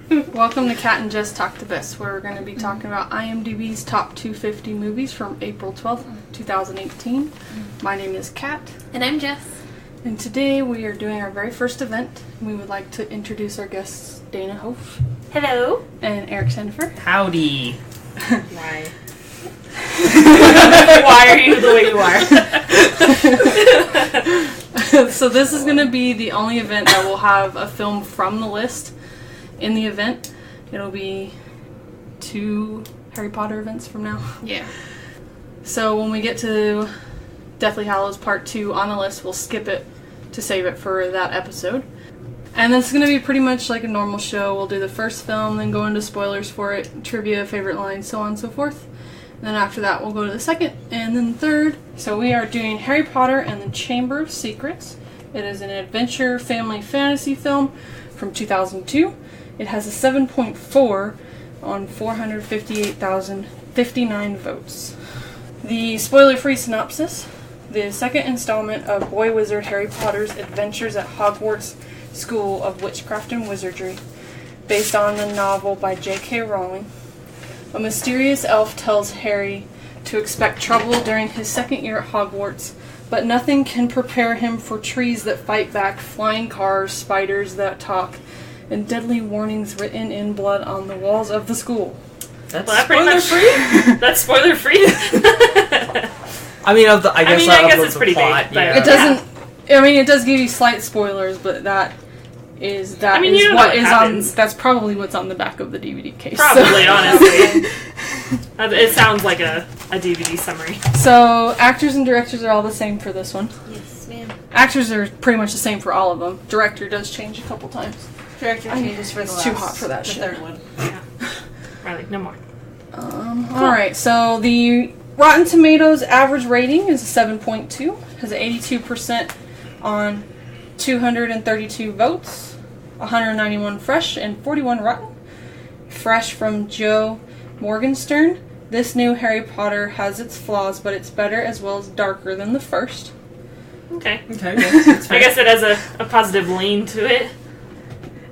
Welcome to Cat and Jess Talk to Best, where we're going to be talking about IMDb's top 250 movies from April 12th, 2018. My name is Kat. And I'm Jess. And today we are doing our very first event. We would like to introduce our guests, Dana Hough. Hello. And Erik Sandefur. Howdy. Why? Why are you the way you are? So this is going to be the only event that will have a film from the list in the event. It'll be 2 Harry Potter events from now. Yeah. So when we get to Deathly Hallows Part 2 on the list, we'll skip it to save it for that episode. And it's going to be pretty much like a normal show. We'll do the first film, then go into spoilers for it, trivia, favorite lines, so on and so forth. And then after that, we'll go to the second and then third. So we are doing Harry Potter and the Chamber of Secrets. It is an adventure family fantasy film from 2002. It has a 7.4 on 458,059 votes. The spoiler-free synopsis. The second installment of Boy Wizard Harry Potter's Adventures at Hogwarts School of Witchcraft and Wizardry, based on the novel by JK Rowling. A mysterious elf tells Harry to expect trouble during his second year at Hogwarts, but nothing can prepare him for trees that fight back, flying cars, spiders that talk, and deadly warnings written in blood on the walls of the school. That's spoiler-free? That's spoiler-free? I guess it's pretty plot, big. Yeah. It doesn't... I mean, it does give you slight spoilers, but that's probably what's on the back of the DVD case. Probably, honestly. It sounds like a DVD summary. So, actors and directors are all the same for this one. Yes, ma'am. Actors are pretty much the same for all of them. Director does change a couple times. Director changes for the It's too hot for that shit. third one. Yeah. Right, no more. Cool. Alright, so the Rotten Tomatoes average rating is 7.2. Has 82% on 232 votes. 191 fresh and 41 rotten. Fresh from Joe Morgenstern. This new Harry Potter has its flaws, but it's better as well as darker than the first. Okay. Yes, I guess it has a positive lean to it.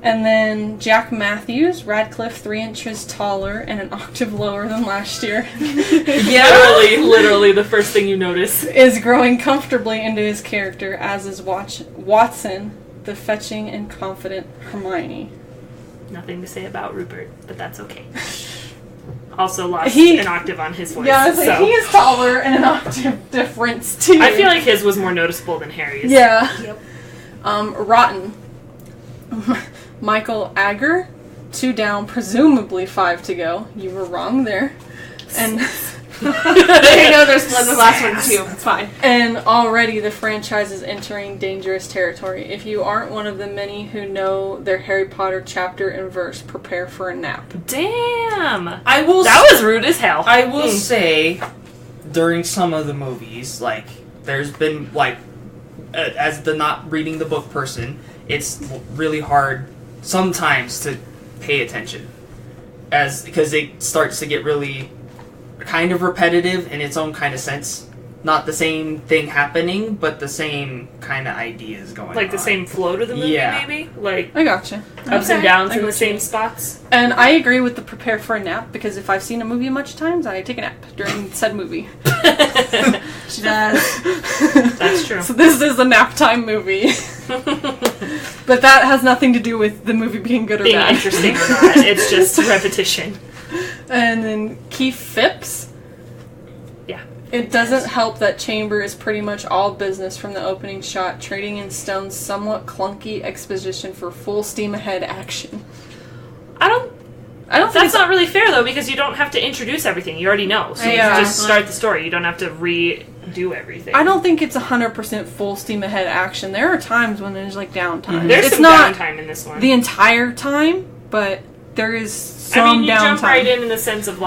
And then Jack Matthews, Radcliffe 3 inches taller and an octave lower than last year. Yeah. Literally the first thing you notice. Is growing comfortably into his character, as is Watson, the fetching and confident Hermione. Nothing to say about Rupert, but that's okay. Also lost an octave on his voice. Yeah, he is taller and an octave difference too. I feel like his was more noticeable than Harry's. Yeah. Yep. Rotten. Michael Ager, 2 down, presumably 5 to go. You were wrong there. And there's one the last one too. It's fine. And already the franchise is entering dangerous territory. If you aren't one of the many who know their Harry Potter chapter and verse, prepare for a nap. Damn! That was rude as hell. I will say, during some of the movies, there's been, as the not reading the book person, it's really hard sometimes to pay attention, because it starts to get really kind of repetitive in its own kind of sense. Not the same thing happening, but the same kind of ideas going on. Like the same flow to the movie, maybe? I gotcha. Ups and downs in the same spots. And I agree with the prepare for a nap, because if I've seen a movie much times, I take a nap during said movie. She does. That's true. So this is a nap time movie. But that has nothing to do with the movie being good or bad. Being interesting or not. It's just repetition. And then Keith Phipps. Yeah. It doesn't help that Chamber is pretty much all business from the opening shot, trading in Stone's somewhat clunky exposition for full steam ahead action. I don't think that's not really fair, though, because you don't have to introduce everything. You already know. So you just start the story. You don't have to redo everything. I don't think it's 100% full steam ahead action. There are times when there's, downtime. Mm-hmm. There's some downtime in this one. The entire time, but there is some downtime. You jump right in the sense of,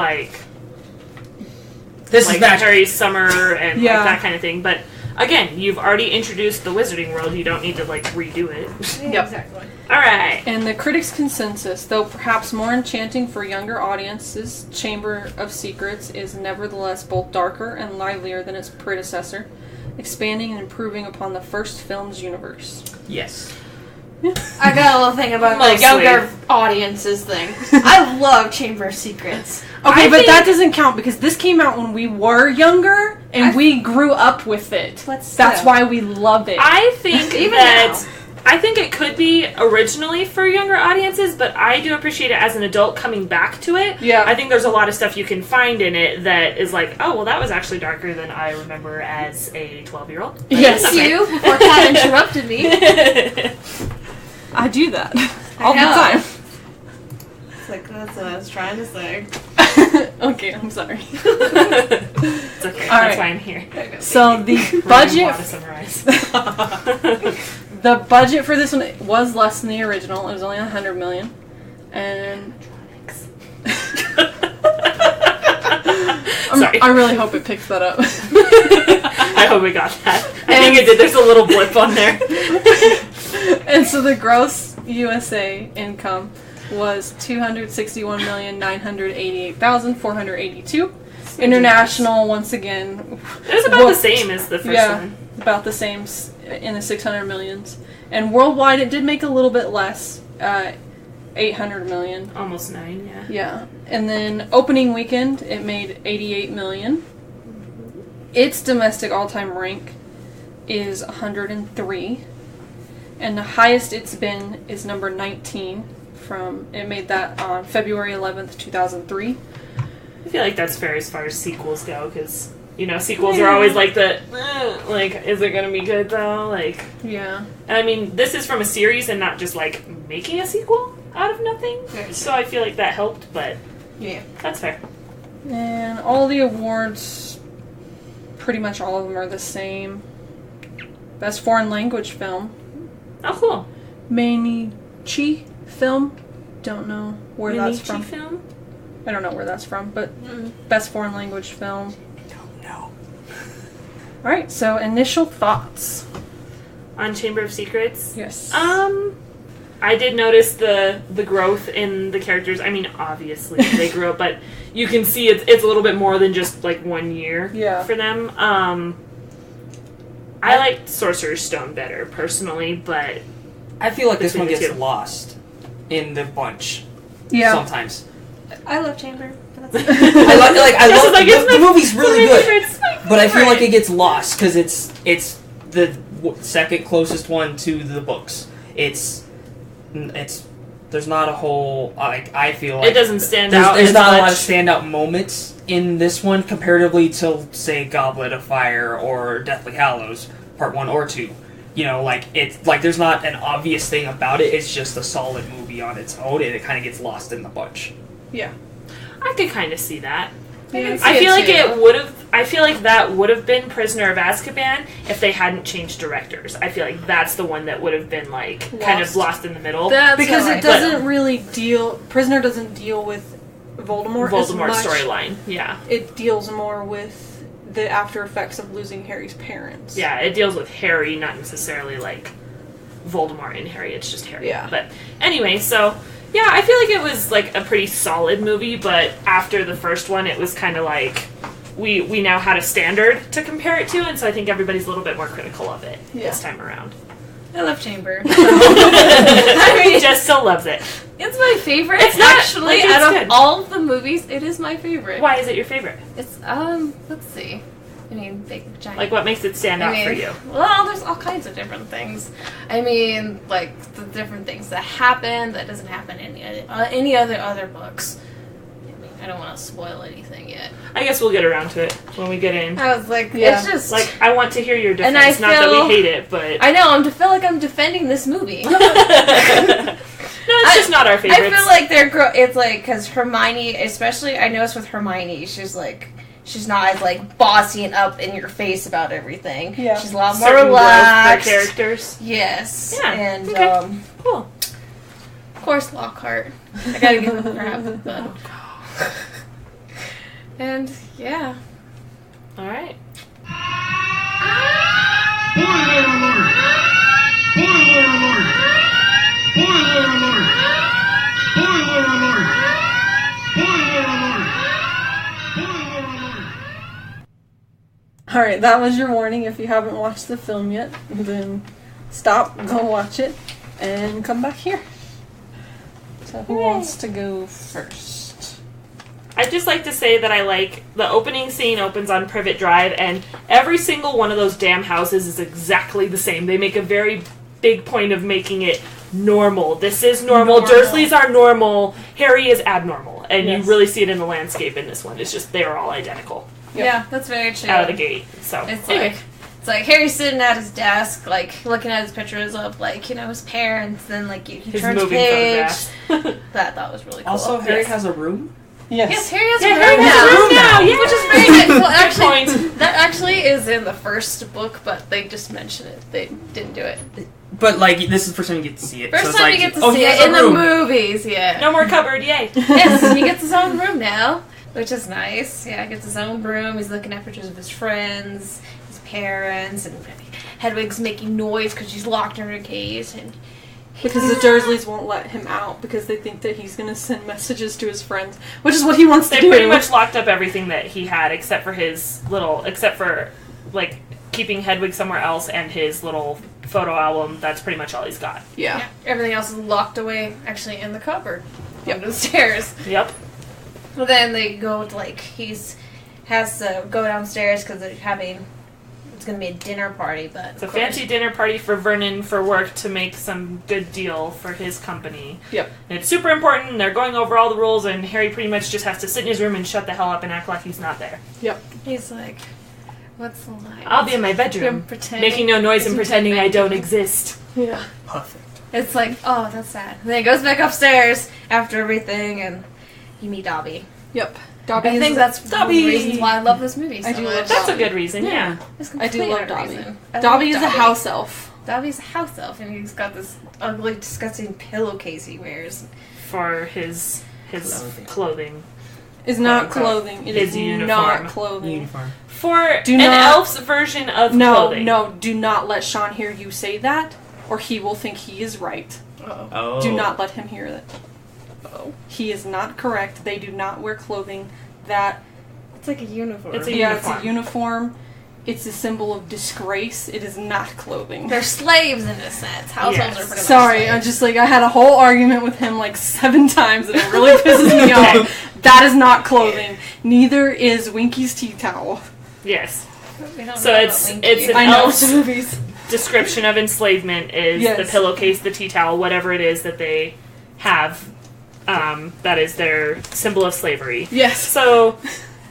this is Harry's summer and that kind of thing. But, again, you've already introduced the Wizarding World. You don't need to, redo it. Yep. Exactly. Alright. And the critics' consensus, though perhaps more enchanting for younger audiences, Chamber of Secrets is nevertheless both darker and livelier than its predecessor, expanding and improving upon the first film's universe. Yes. I got a little thing about the younger audiences thing. I love Chamber of Secrets. Okay, but that doesn't count because this came out when we were younger and we grew up with it. That's why we love it. I think I think it could be originally for younger audiences, but I do appreciate it as an adult coming back to it. Yeah. I think there's a lot of stuff you can find in it that is like, oh, well, that was actually darker than I remember as a 12-year-old. Yes. Thank you, before Kat interrupted me. I do that all the time. It's like, that's what I was trying to say. Okay, I'm sorry. It's okay. That's why I'm here. So the budget... to summarize. The budget for this one was less than the original. It was only $100 million. And... Sorry. I really hope it picks that up. I hope we got that. I think it did. There's a little blip on there. And so the gross USA income was $261,988,482. International, once again, it was about the same as the first one. About the same in the 600 millions. And worldwide, it did make a little bit less, 800 million. Almost 9, yeah. Yeah. And then opening weekend, it made 88 million. Its domestic all-time rank is 103. And the highest it's been is number 19. It made that on February 11th, 2003. I feel like that's fair as far as sequels go, because, sequels are always like is it going to be good, though? Like, yeah. And I mean, this is from a series and not just, making a sequel out of nothing. So I feel like that helped, but yeah, that's fair. And all the awards, pretty much all of them are the same. Best foreign language film. Oh, cool. Mainichi film. Don't know where that's from. Film? I don't know where that's from, but best foreign language film. Don't know. Alright, so initial thoughts. On Chamber of Secrets? Yes. I did notice the growth in the characters. I mean, obviously, they grew up, but you can see it's a little bit more than just, 1 year for them. I liked Sorcerer's Stone better, personally, but... I feel like this one gets lost in the bunch. Yeah. Sometimes. I love Chamber. I love the movie's really good, but I feel like it gets lost because it's the second closest one to the books. It's there's not a whole I feel like it doesn't stand out. There's not a lot of standout moments in this one comparatively to say Goblet of Fire or Deathly Hallows Part 1 or 2. There's not an obvious thing about it. It's just a solid movie on its own, and it kind of gets lost in the bunch. Yeah. I could kind of see that. Yeah, I feel like I feel like that would have been Prisoner of Azkaban if they hadn't changed directors. I feel like that's the one that would have been kind of lost in the middle. Because it doesn't really Prisoner doesn't deal with Voldemort's storyline. Yeah. It deals more with the after effects of losing Harry's parents. Yeah, it deals with Harry, not necessarily Voldemort and Harry. It's just Harry. Yeah. But anyway, so yeah, I feel like it was a pretty solid movie, but after the first one, it was kind of we now had a standard to compare it to, and so I think everybody's a little bit more critical of it this time around. I love Chamber. I mean, Jess still loves it. It's my favorite. It's not, actually out of all of the movies. It is my favorite. Why is it your favorite? It's let's see. I mean, big giant. What makes it stand out for you? Well, there's all kinds of different things. I mean, the different things that happen that doesn't happen in any other books. I mean, I don't want to spoil anything yet. I guess we'll get around to it when we get in. I was it's just I want to hear your defense. Not that we hate it, but I know feel like I'm defending this movie. No, it's just not our favorites. I feel like it's because Hermione, especially I noticed with Hermione, she's not as bossy and up in your face about everything. Yeah. She's a lot more relaxed. For characters. Yes. Yeah. And cool. Of course, Lockhart. I gotta give him crap. But... And yeah. All right. Spoiler alert! Spoiler alert! Spoiler alert! Spoiler alert! Spoiler alert! Spoiler alert! Alright, that was your warning. If you haven't watched the film yet, then stop, go watch it. and come back here. So who wants to go first? I'd just like to say that I like the opening scene opens on Privet Drive, and every single one of those damn houses is exactly the same. They make a very big point of making it normal. This is normal. Dursleys are normal. Harry is abnormal. And you really see it in the landscape in this one. It's just they're all identical. Yep. Yeah, that's very true. Out of the gate. So it's like Harry's sitting at his desk, like looking at his pictures of his parents, then he turns page. That I thought was really cool. Also, Harry has a room? Yes, Harry has a room now. Yeah. Which is very good. Well, actually, that actually is in the first book, but they just mentioned it. They didn't do it. But, this is the first time you get to see it. First time you get to see it in the movies, yeah. No more cupboard, yay. Yes, he gets his own room now, which is nice. Yeah, he gets his own room. He's looking at pictures of his friends, his parents, and Hedwig's making noise because she's locked in her cage, and because the Dursleys won't let him out because they think that he's going to send messages to his friends, which is what he wants to do. They pretty much locked up everything that he had except for keeping Hedwig somewhere else and his little photo album. That's pretty much all he's got. Yeah. Everything else is locked away actually in the cupboard under the stairs. Yep. Well, then they go to has to go downstairs because they're having. It's going to be a dinner party, but it's a fancy dinner party for Vernon for work to make some good deal for his company. Yep. And it's super important. They're going over all the rules, and Harry pretty much just has to sit in his room and shut the hell up and act like he's not there. Yep. He's like, what's the line? I'll be in my bedroom, making no noise and pretending I don't exist. Yeah. Perfect. It's like, oh, that's sad. And then he goes back upstairs after everything, and you meet Dobby. Yep. I think that's one of the reasons why I love this movie so much. That's a good reason, yeah. I do love Dobby. Dobby is a house elf. Dobby's a house elf, and he's got this ugly, disgusting pillowcase he wears. For his clothing. It's not clothing. It is not clothing. Uniform. For an elf's version of clothing. No, do not let Sean hear you say that, or he will think he is right. Oh. Do not let him hear that. He is not correct. They do not wear clothing that... It's like a uniform. It's a uniform. It's a symbol of disgrace. It is not clothing. They're slaves in a sense. House elves are pretty much Sorry, slaves. I had a whole argument with him 7 times and it really pisses me off. That is not clothing. Neither is Winky's tea towel. Yes. So it's an elf's description of enslavement is the pillowcase, the tea towel, whatever it is that they have. That is their symbol of slavery. Yes. So,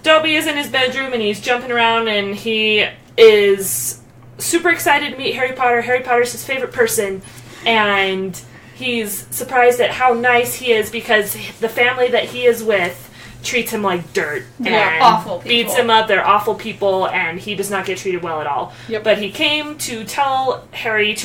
Dobby is in his bedroom and he's jumping around and he is super excited to meet Harry Potter. Harry Potter's his favorite person. And he's surprised at how nice he is because the family that he is with treats him like dirt. And awful people. Beats him up. They're awful people and he does not get treated well at all. Yep. But he came to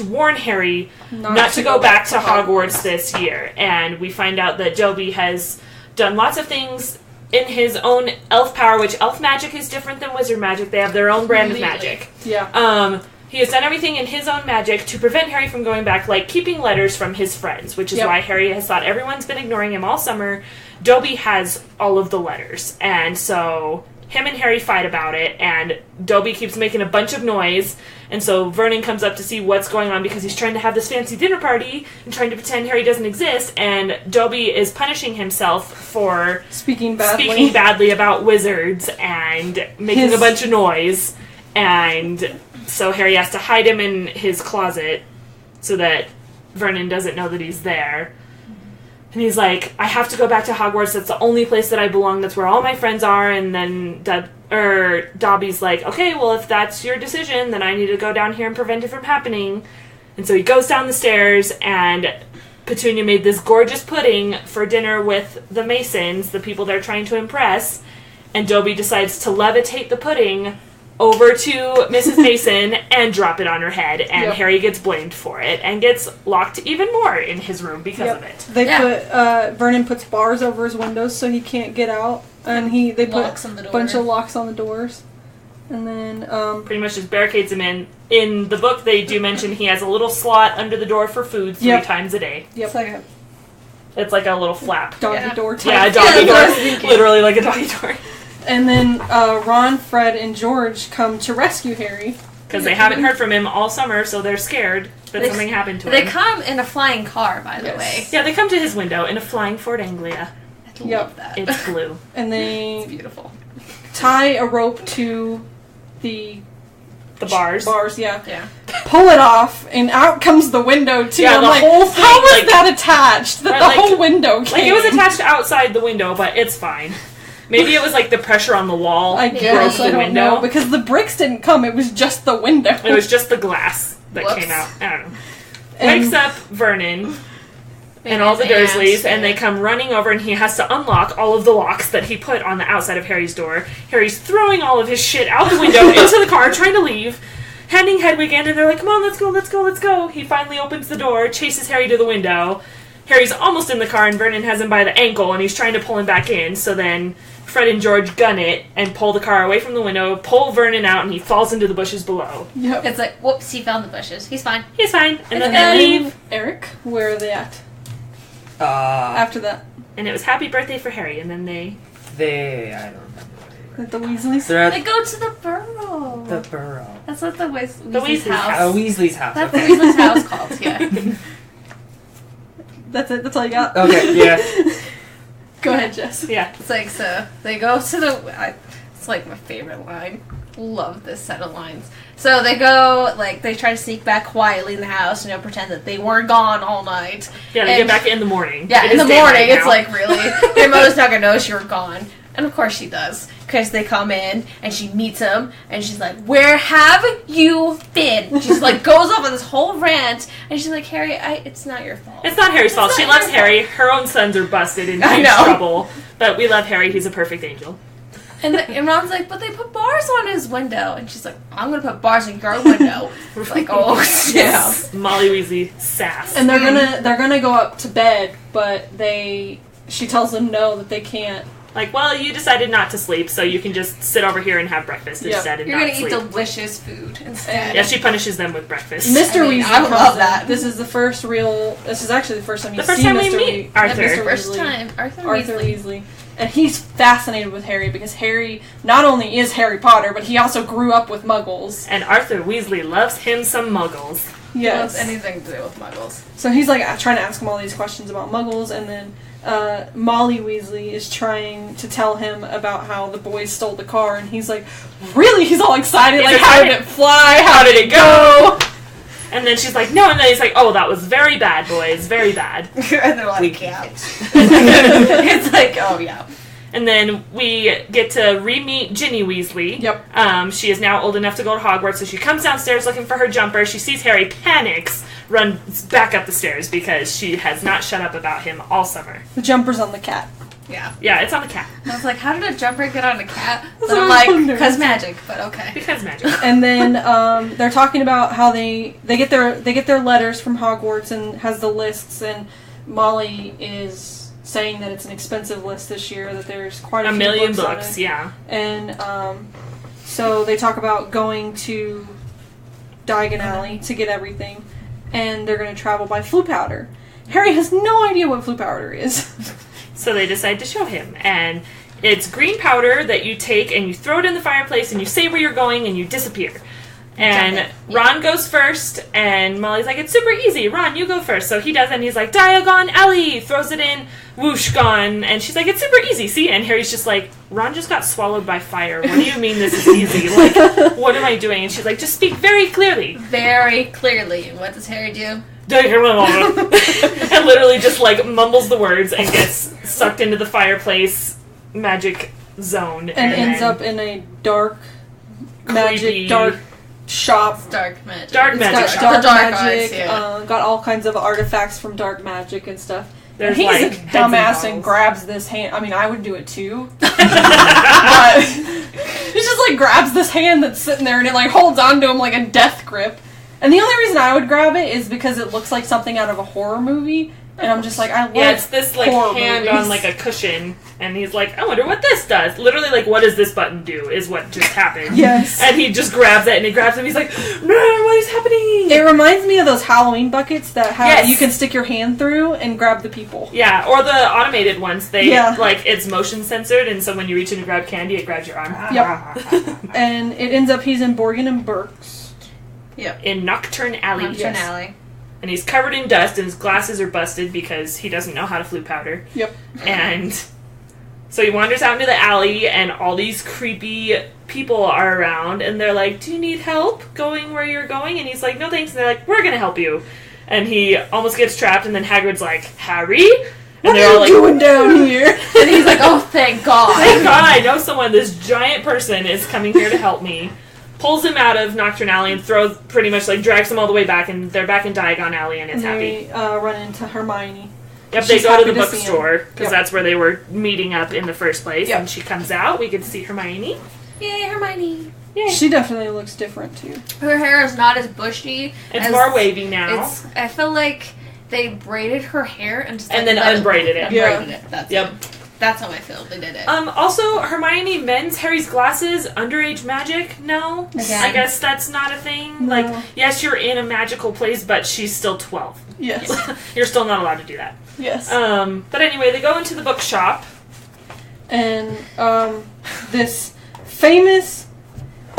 warn Harry not to go back to Hogwarts this year. And we find out that Dobby has done lots of things in his own elf power, which elf magic is different than wizard magic. They have their own brand of magic. Yeah. He has done everything in his own magic to prevent Harry from going back, like keeping letters from his friends, which is why Harry has thought everyone's been ignoring him all summer. Dobby has all of the letters, and so him and Harry fight about it, and Dobby keeps making a bunch of noise, and so Vernon comes up to see what's going on because he's trying to have this fancy dinner party and trying to pretend Harry doesn't exist, and Dobby is punishing himself for speaking badly about wizards and making a bunch of noise, and so Harry has to hide him in his closet so that Vernon doesn't know that he's there. And he's like, I have to go back to Hogwarts. That's the only place that I belong. That's where all my friends are. And then Dobby's like, okay, well, if that's your decision, then I need to go down here and prevent it from happening. And so he goes down the stairs, and Petunia made this gorgeous pudding for dinner with the Masons, the people they're trying to impress. And Dobby decides to levitate the pudding over to Mrs. Mason and drop it on her head, and Harry gets blamed for it and gets locked even more in his room because of it. Vernon puts bars over his windows so he can't get out, and they put a bunch of locks on the doors, and then pretty much just barricades him in. In the book, they do mention he has a little slot under the door for food 3 times a day. Yep. It's like a little flap. Doggy door type. Yeah, a doggy door. Literally like a doggy door. And then Ron, Fred, and George come to rescue Harry. Because they haven't heard from him all summer, so they're scared. that something happened to They him. come in a flying car, by the way. Yeah, they come to his window in a flying Ford Anglia. I love that. It's blue. And they It's beautiful. tie a rope to the bars. Bars, yeah. Yeah. Pull it off, and out comes the window too. Yeah, I'm the like, whole thing, how was like- that attached? That Right, the like- whole window came. Like, it was attached outside the window, but it's fine. Maybe it was, like, the pressure on the wall I broke guess, the I don't window. know, because the bricks didn't come, it was just the window. It was just the glass that Whoops. came out. I don't know. And- Wakes up Vernon and all the his Dursleys, aunts, and they come running over, and he has to unlock all of the locks that he put on the outside of Harry's door. Harry's throwing all of his shit out the window into the car, trying to leave, handing Hedwig in, and they're like, come on, let's go, let's go, let's go. He finally opens the door, chases Harry to the window. Harry's almost in the car, and Vernon has him by the ankle, and he's trying to pull him back in, so then Fred and George gun it and pull the car away from the window, pull Vernon out, and he falls into the bushes below. Yep. It's like, whoops, he found the bushes. He's fine. He's fine, and then And they leave. Eric, where are they at Uh, after that? And it was happy birthday for Harry, and then they... I don't remember. At the Weasleys? They're They at go to the burrow. the burrow. That's what the Weasley's Weasley's house. Oh, Weasley's house. That's Okay. the Weasley's house called, yeah. That's it, that's all you got? Okay, yeah. Go ahead, Jess. Yeah. It's like, so they go to it's like my favorite line. Love this set of lines. So they go, like, they try to sneak back quietly in the house, pretend that they were gone all night. Yeah, they And- get back in the morning. Yeah, It in is the daylight morning, it's now. like, really? Your mother's not gonna know you were gone. And of course she does. Because they come in, and she meets him, and she's like, where have you been? She's like, goes off on this whole rant, and she's like, Harry, it's not your fault. It's not Harry's fault. It's She not loves your Harry. Her own sons are busted in I huge know. trouble. But we love Harry. He's a perfect angel. And Ron's like, but they put bars on his window. And she's like, I'm going to put bars on your window. It's like, oh, yeah. Molly Weasley sass. And they're gonna go up to bed, but she tells them no, that they can't. Like, well, you decided not to sleep, so you can just sit over here and have breakfast Yeah. instead and You're not going to eat sleep. delicious food instead. Yeah, she punishes them with breakfast. Mr. I mean, Weasley I comes love in. that. This is actually the first time you The first see time we Mr. meet Wea- Arthur. Mr. First Weasley. time. Arthur Weasley. Weasley. And he's fascinated with Harry because Harry not only is Harry Potter, but he also grew up with Muggles. And Arthur Weasley loves him some muggles. He loves Yes. anything to do with muggles. So he's like trying to ask him all these questions about Muggles, and then Molly Weasley is trying to tell him about how the boys stole the car, and he's like, really? He's all excited, He's like, how did excited. it fly? How did it go? And then she's like, no, and then he's like, oh, that was very bad, boys, very bad. And they're like, Wink. yeah. It's like, oh, yeah. And then we get to re-meet Ginny Weasley. Yep. She is now old enough to go to Hogwarts, so she comes downstairs looking for her jumper. She sees Harry, panics, runs back up the stairs because she has not shut up about him all summer. The jumper's on the cat. Yeah. Yeah, it's on the cat. I was like, how did a jumper get on a cat? That's And I'm what I like, wondered. because magic, but okay. Because magic. And then they're talking about how they get their letters from Hogwarts and has the lists, and Molly is saying that it's an expensive list this year, that there's quite a A few million on books, it. yeah. And so they talk about going to Diagon Alley to get everything, and they're going to travel by Floo Powder. Harry has no idea what Floo Powder is. So they decide to show him. And it's green powder that you take and you throw it in the fireplace and you say where you're going and you disappear. And Jump it. Ron goes first, and Molly's like, it's super easy. Ron, you go first. So he does, and he's like, Diagon Alley! Throws it in, whoosh, gone. And she's like, it's super easy, see? And Harry's just like, Ron just got swallowed by fire. What do you mean this is easy? Like, what am I doing? And she's like, just speak very clearly. Very clearly. And what does Harry do? And literally just, like, mumbles the words and gets sucked into the fireplace magic zone. And ends then up in a dark creepy- magic, dark shop. It's dark magic. Dark It's magic got shop. dark The dark magic, arts, yeah. got all kinds of artifacts from dark magic and stuff. There's, and he's like, a heads dumbass and and bottles. grabs this hand. I mean, I would do it too. But he just like grabs this hand that's sitting there and it like holds onto him like a death grip. And the only reason I would grab it is because it looks like something out of a horror movie. And I'm just like, I love Yeah, it's this, like, horror hand movies. on, like, a cushion, and he's like, I wonder what this does. Literally, like, what does this button do, is what just happened. Yes. And he just grabs it, and he grabs him, he's like, no, what is happening? It reminds me of those Halloween buckets that have Yes. you can stick your hand through and grab the people. Yeah, or the automated ones, they, Yeah. like, it's motion censored, and so when you reach in to grab candy, it grabs your arm. Yep. And it ends up he's in Borgin and Burke's. Yep. In Nocturne Alley. Nocturne Alley. and he's covered in dust, and his glasses are busted because he doesn't know how to flute powder. Yep. And so he wanders out into the alley, and all these creepy people are around, and they're like, do you need help going where you're going? And he's like, no thanks. And they're like, we're gonna help you. And he almost gets trapped, and then Hagrid's like, Harry? And What are you doing down here? And he's like, oh, thank God. Thank God I know someone. This giant person is coming here to help me. Pulls him out of Nocturne Alley and throws, pretty much, like, drags him all the way back, and they're back in Diagon Alley, and it's And happy. they run into Hermione. Yep, they She's go to happy the to see him. bookstore, because Yep. that's where they were meeting up in the first place, Yep. and she comes out. We get to see Hermione. Yay, Hermione. Yay. She definitely looks different, too. Her hair is not as bushy. It's as, more wavy now. I feel like they braided her hair and just And like, then unbraided it. Yeah. Unbraided it. That's Yep. it. That's how I feel. They did it. Also, Hermione mends Harry's glasses. Underage magic? No. Again. I guess that's not a thing. No. Like, yes, you're in a magical place, but she's still 12. Yes. You're still not allowed to do that. Yes. But anyway, they go into the bookshop. And this famous,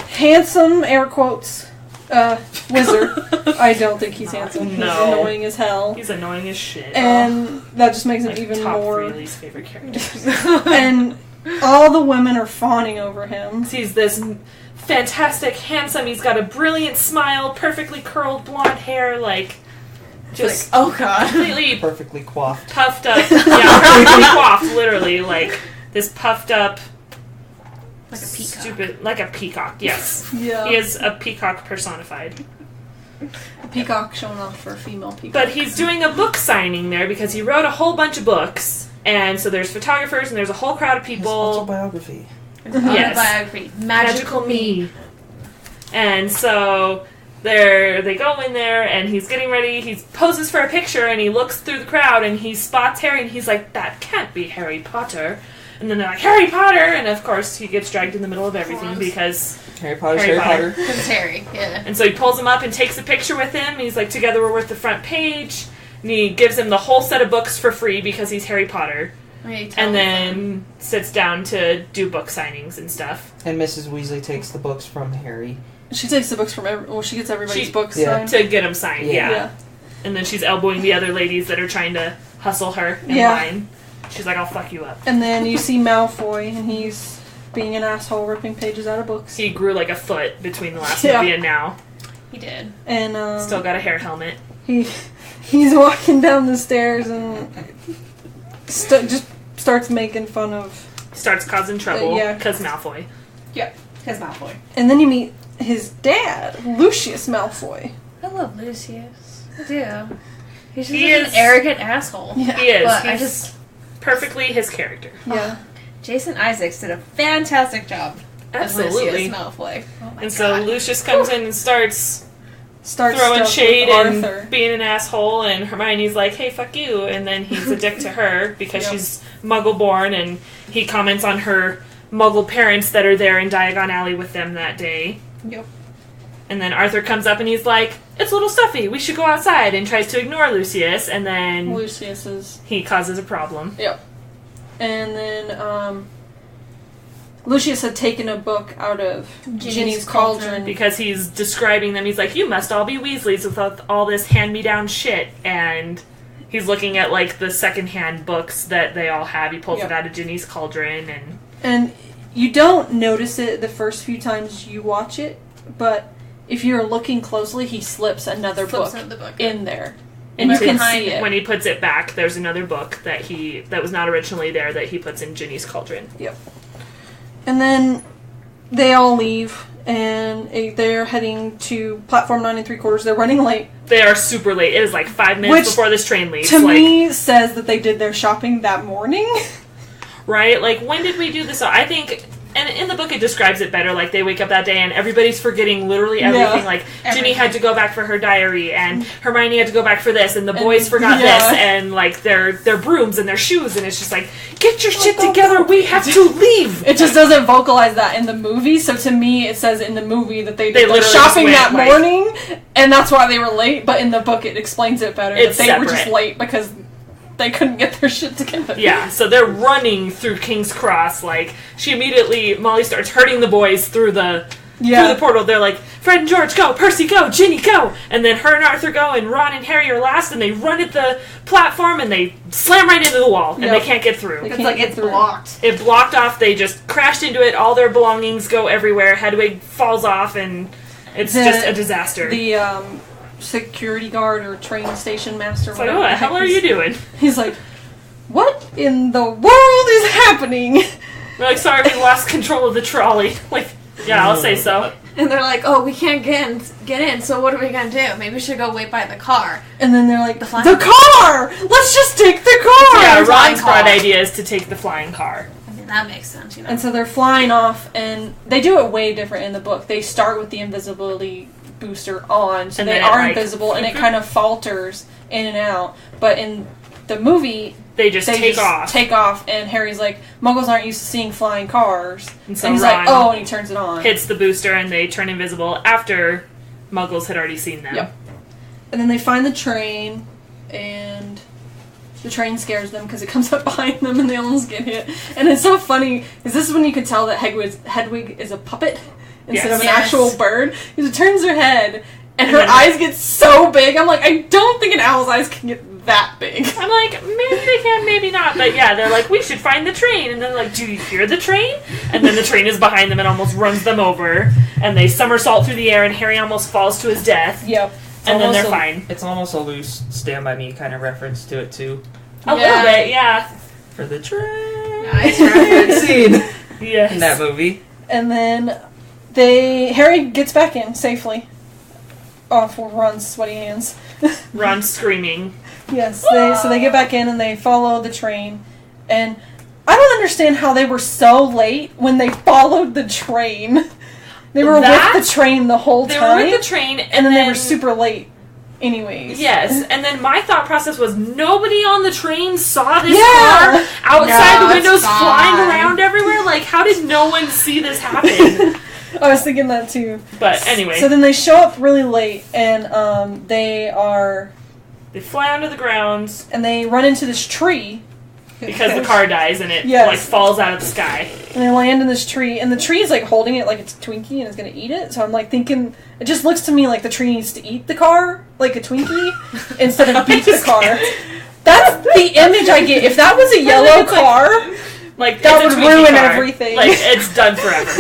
handsome, air quotes, wizard. I don't think he's handsome. No. He's annoying as hell. He's annoying as shit. And that just makes him Like, even top more. 3 least favorite characters. And all the women are fawning over him. He's this fantastic, handsome, he's got a brilliant smile, perfectly curled blonde hair, like, just oh God. completely Perfectly coiffed. puffed up. Yeah, perfectly coiffed, literally, like, this puffed up, Like a peacock. stupid, like a peacock, yes. Yeah. He is a peacock personified. A peacock showing off for a female peacock. But he's doing a book signing there because he wrote a whole bunch of books. And so there's photographers and there's a whole crowd of His people. autobiography. Yes. Autobiography. Magical Me. And so they go in there and he's getting ready. He poses for a picture and he looks through the crowd and he spots Harry and he's like, that can't be Harry Potter. And then they're like, Harry Potter! And of course he gets dragged in the middle of everything because Harry Potter's Harry Harry Potter. Potter. Because it's Harry, yeah. And so he pulls him up and takes a picture with him. He's like, together we're worth the front page. And he gives him the whole set of books for free because he's Harry Potter. And then sits down to do book signings and stuff. And Mrs. Weasley takes the books from Harry. she takes the books from she gets everybody's She- books Yeah. signed. To get them signed, Yeah. yeah. And then she's elbowing the other ladies that are trying to hustle her in Yeah. line. She's like, I'll fuck you up. And then you see Malfoy, and he's being an asshole, ripping pages out of books. He grew like a foot between the last Yeah. movie and now. He did. And Still got a hair helmet. he's walking down the stairs and just starts making fun of. Starts causing trouble yeah. because Malfoy. Yep. Because Malfoy. And then you meet his dad, Lucius Malfoy. I love Lucius. I do. He's just He an is- arrogant asshole. Yeah. He is. But He's I just... perfectly his character. Yeah. Jason Isaacs did a fantastic job as Absolutely. Lucius Malfoy. Oh my And so God. Lucius comes in and starts Starts throwing stuff shade with and Arthur. being an asshole, and Hermione's like, hey, fuck you, and then he's a dick to her because Yep. she's muggle-born, and he comments on her muggle parents that are there in Diagon Alley with them that day. Yep. And then Arthur comes up and he's like, it's a little stuffy, we should go outside, and tries to ignore Lucius, and then Lucius is. he causes a problem. Yep. And then Lucius had taken a book out of Ginny's cauldron. Because he's describing them, he's like, you must all be Weasleys with all this hand-me-down shit, and he's looking at, like, the secondhand books that they all have. He pulls Yep. it out of Ginny's cauldron, And you don't notice it the first few times you watch it, but if you're looking closely, he slips another Flips book the book. in there. And Right you can behind see it. when he puts it back, there's another book that was not originally there that he puts in Ginny's cauldron. Yep. And then they all leave, and they're heading to platform 9 3/4. They're running late. They are super late. It is like 5 minutes Which, before this train leaves. To like, me, says that they did their shopping that morning. right? Like, when did we do this? I think, and in the book it describes it better, like, they wake up that day and everybody's forgetting literally everything. Yeah. Like, Ginny Everything. had to go back for her diary, and Hermione had to go back for this, and the boys forgot yeah. this, and, like, their brooms and their shoes, and it's just like, get your shit together, we have to leave! It just doesn't vocalize that in the movie, so to me it says in the movie that they They did their literally shopping just that went, like- morning, and that's why they were late, but in the book it explains it better. It's that they were just separate. late because they couldn't get their shit together. Yeah, so they're running through King's Cross, like, Molly starts herding the boys through the through the portal. They're like, Fred and George, go! Percy, go! Ginny, go! And then her and Arthur go, and Ron and Harry are last, and they run at the platform, and they slam right into the wall, and they can't get through. It's blocked. It blocked off, they just crashed into it, all their belongings go everywhere, Hedwig falls off, and it's just a disaster. The security guard or train station master, it's like, what the hell are you doing? He's like, what in the world is happening? We're like, sorry, we lost control of the trolley. Like, yeah, I'll say so. And they're like, oh, we can't get in, so what are we going to do? Maybe we should go wait by the car. And then they're like, the car! Let's just take the car! Yeah, Ron's broad idea is to take the flying car. I mean, that makes sense, And so they're flying off, and they do it way different in the book. They start with the invisibility booster on, so they are invisible, and it kind of falters in and out. But in the movie, they just take off, and Harry's like, Muggles aren't used to seeing flying cars. And so he's Ron like, oh, and he turns it on. Hits the booster, and they turn invisible after Muggles had already seen them. Yep. And then they find the train, and the train scares them because it comes up behind them, and they almost get hit. And it's so funny, because this is when you can tell that Hedwig is a puppet instead of an actual bird. Because it turns her head, and her eyes get so big. I'm like, I don't think an owl's eyes can get that big. I'm like, maybe they can, maybe not. But yeah, they're like, we should find the train. And they're like, do you hear the train? And then the train is behind them and almost runs them over. And they somersault through the air, and Harry almost falls to his death. Yep. And then they're fine. It's almost a loose Stand By Me kind of reference to it, too. A little bit, yeah. For the train. Nice reference. Scene. Yes. In that movie. And then Harry gets back in safely. Off with Ron's sweaty hands. Ron's screaming. Yes, so they get back in and they follow the train. And I don't understand how they were so late when they followed the train. They were with the train the whole time. They were with the train, and then they were super late anyways. Yes, and then my thought process was nobody on the train saw this car outside the windows flying around everywhere. Like, how did no one see this happen? I was thinking that too. But anyway. So then they show up really late, and they fly onto the grounds. And they run into this tree. Because the car dies and it like falls out of the sky. And they land in this tree, and the tree is like holding it like it's a Twinkie and it's gonna eat it. So I'm like thinking, it just looks to me like the tree needs to eat the car like a Twinkie instead of beat the car. That's the image I get. If that was a yellow car, like that would ruin everything. Like, it's done forever.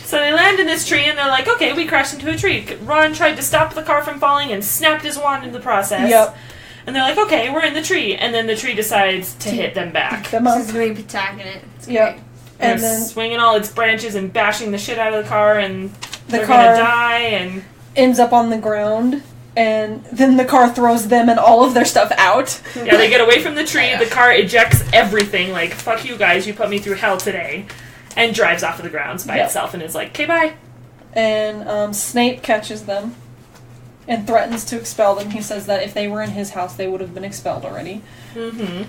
So they land in this tree and they're like, okay, we crashed into a tree. Ron tried to stop the car from falling and snapped his wand in the process. Yep. And they're like, okay, we're in the tree. And then the tree decides to hit them back. It's going to be attacking it. Yep. And then swinging all its branches and bashing the shit out of the car, and they're going to die, and ends up on the ground. And then the car throws them and all of their stuff out. Yeah, they get away from the tree. The car ejects everything. Like, fuck you guys, you put me through hell today. And drives off of the grounds by itself and is like, okay, bye. And Snape catches them and threatens to expel them. He says that if they were in his house, they would have been expelled already. Mm-hmm.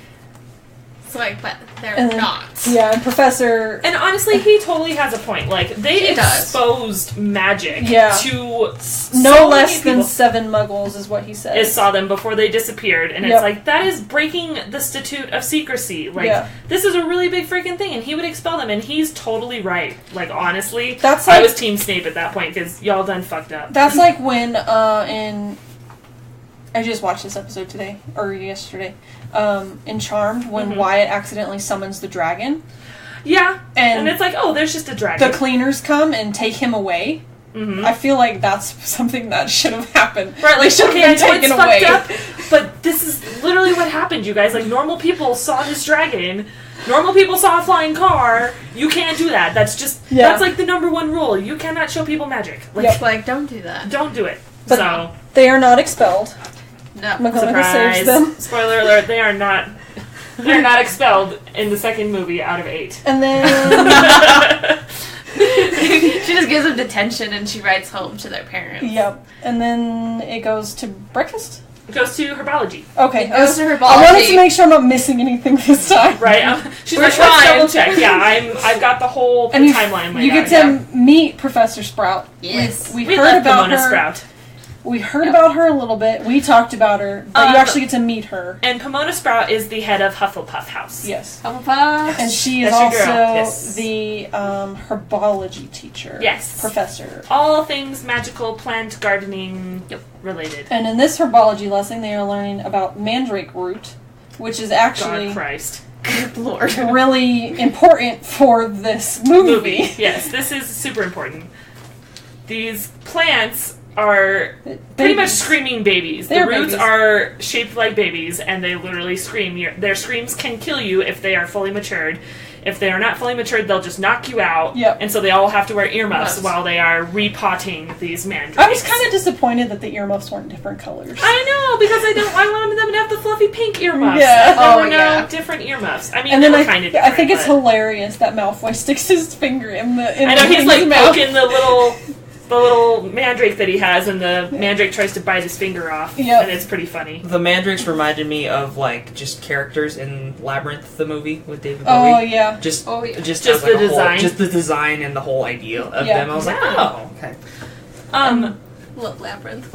It's like, but they're not. Yeah, and Professor... And honestly, he totally has a point. Like, they exposed magic to no less than 7 muggles, is what he said. It saw them before they disappeared. And it's like, that is breaking the statute of secrecy. Like, this is a really big freaking thing. And he would expel them. And he's totally right. Like, honestly, that's like, I was Team Snape at that point, because y'all done fucked up. That's like when, I just watched this episode today, or yesterday, in Charmed, when Wyatt accidentally summons the dragon. Yeah, and it's like, oh, there's just a dragon. The cleaners come and take him away. Mm-hmm. I feel like that's something that should have happened. Right, like, should have been taken away. Up, but this is literally what happened, you guys. Like, normal people saw this dragon. Normal people saw a flying car. You can't do that. That's just, that's like the #1 rule. You cannot show people magic. Like, like, don't do that. Don't do it. But so they are not expelled. No. McGonagall saves them. Spoiler alert, they are not. They're not expelled in the second movie out of 8. And then she just gives them detention and she writes home to their parents. Yep. And then it goes to breakfast? It goes to herbology. Okay. It goes to herbology. I wanted to make sure I'm not missing anything this time. Right. She's like, let's double check. Yeah, I've got the whole timeline laid out. You get to meet Professor Sprout. Yes. We heard about Pomona her. Sprout. We heard about her a little bit. We talked about her, but you actually get to meet her. And Pomona Sprout is the head of Hufflepuff House. Yes. Hufflepuff. And she is That's your girl. also Yes. the herbology teacher. Yes. Professor. All things magical, plant, gardening related. And in this herbology lesson, they are learning about mandrake root, which is actually God Christ. Good Lord. really important for this movie. Yes, this is super important. These plants are pretty Babies. much screaming babies. They're The roots babies. are shaped like babies, and they literally scream. Their screams can kill you if they are fully matured. If they are not fully matured, they'll just knock you out. Yep. And so they all have to wear earmuffs Yes. while they are repotting these mandrakes. I was kind of disappointed that the earmuffs weren't different colors. I know, because I wanted them to have the fluffy pink earmuffs. Yeah. And there Oh, were no yeah. different earmuffs. I mean, And then they were kind of I think it's but hilarious that Malfoy sticks his finger in the. In I know the he's thing's like mouth. poking the little mandrake that he has, and the mandrake tries to bite his finger off. Yep. And it's pretty funny. The mandrakes reminded me of like just characters in Labyrinth, the movie with David Bowie. Oh yeah. Just, Oh, yeah. just, Just as, like, the a whole- design? just the design and the whole idea of Yeah. them. I was like, Yeah. oh, okay. Look, Labyrinth.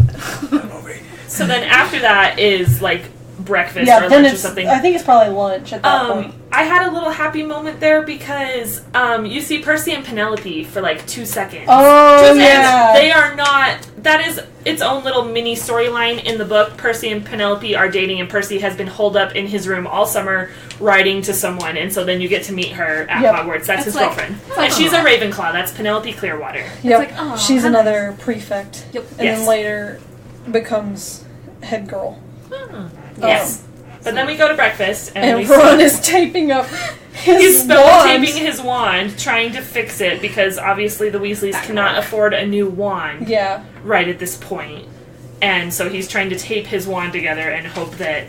So then after that is like breakfast Yeah. or Then lunch or it's. something. I think it's probably lunch at that point. I had a little happy moment there because you see Percy and Penelope for like 2 seconds. Oh 2 seconds. yeah. They are not. That is its own little mini storyline in the book. Percy and Penelope are dating, and Percy has been holed up in his room all summer writing to someone, and so then you get to meet her at Yep. Hogwarts. That's his like- girlfriend. it's like, And she's a aw. Ravenclaw. That's Penelope Clearwater. Yep. like, oh, she's how another prefect. Yep. And Yes. then later becomes head girl. Yes. But then we go to breakfast, and, we And Ron see is taping up his he's spell wand. taping his wand, trying to fix it because obviously the Weasleys cannot afford a new wand Yeah. right at this point. And so he's trying to tape his wand together and hope that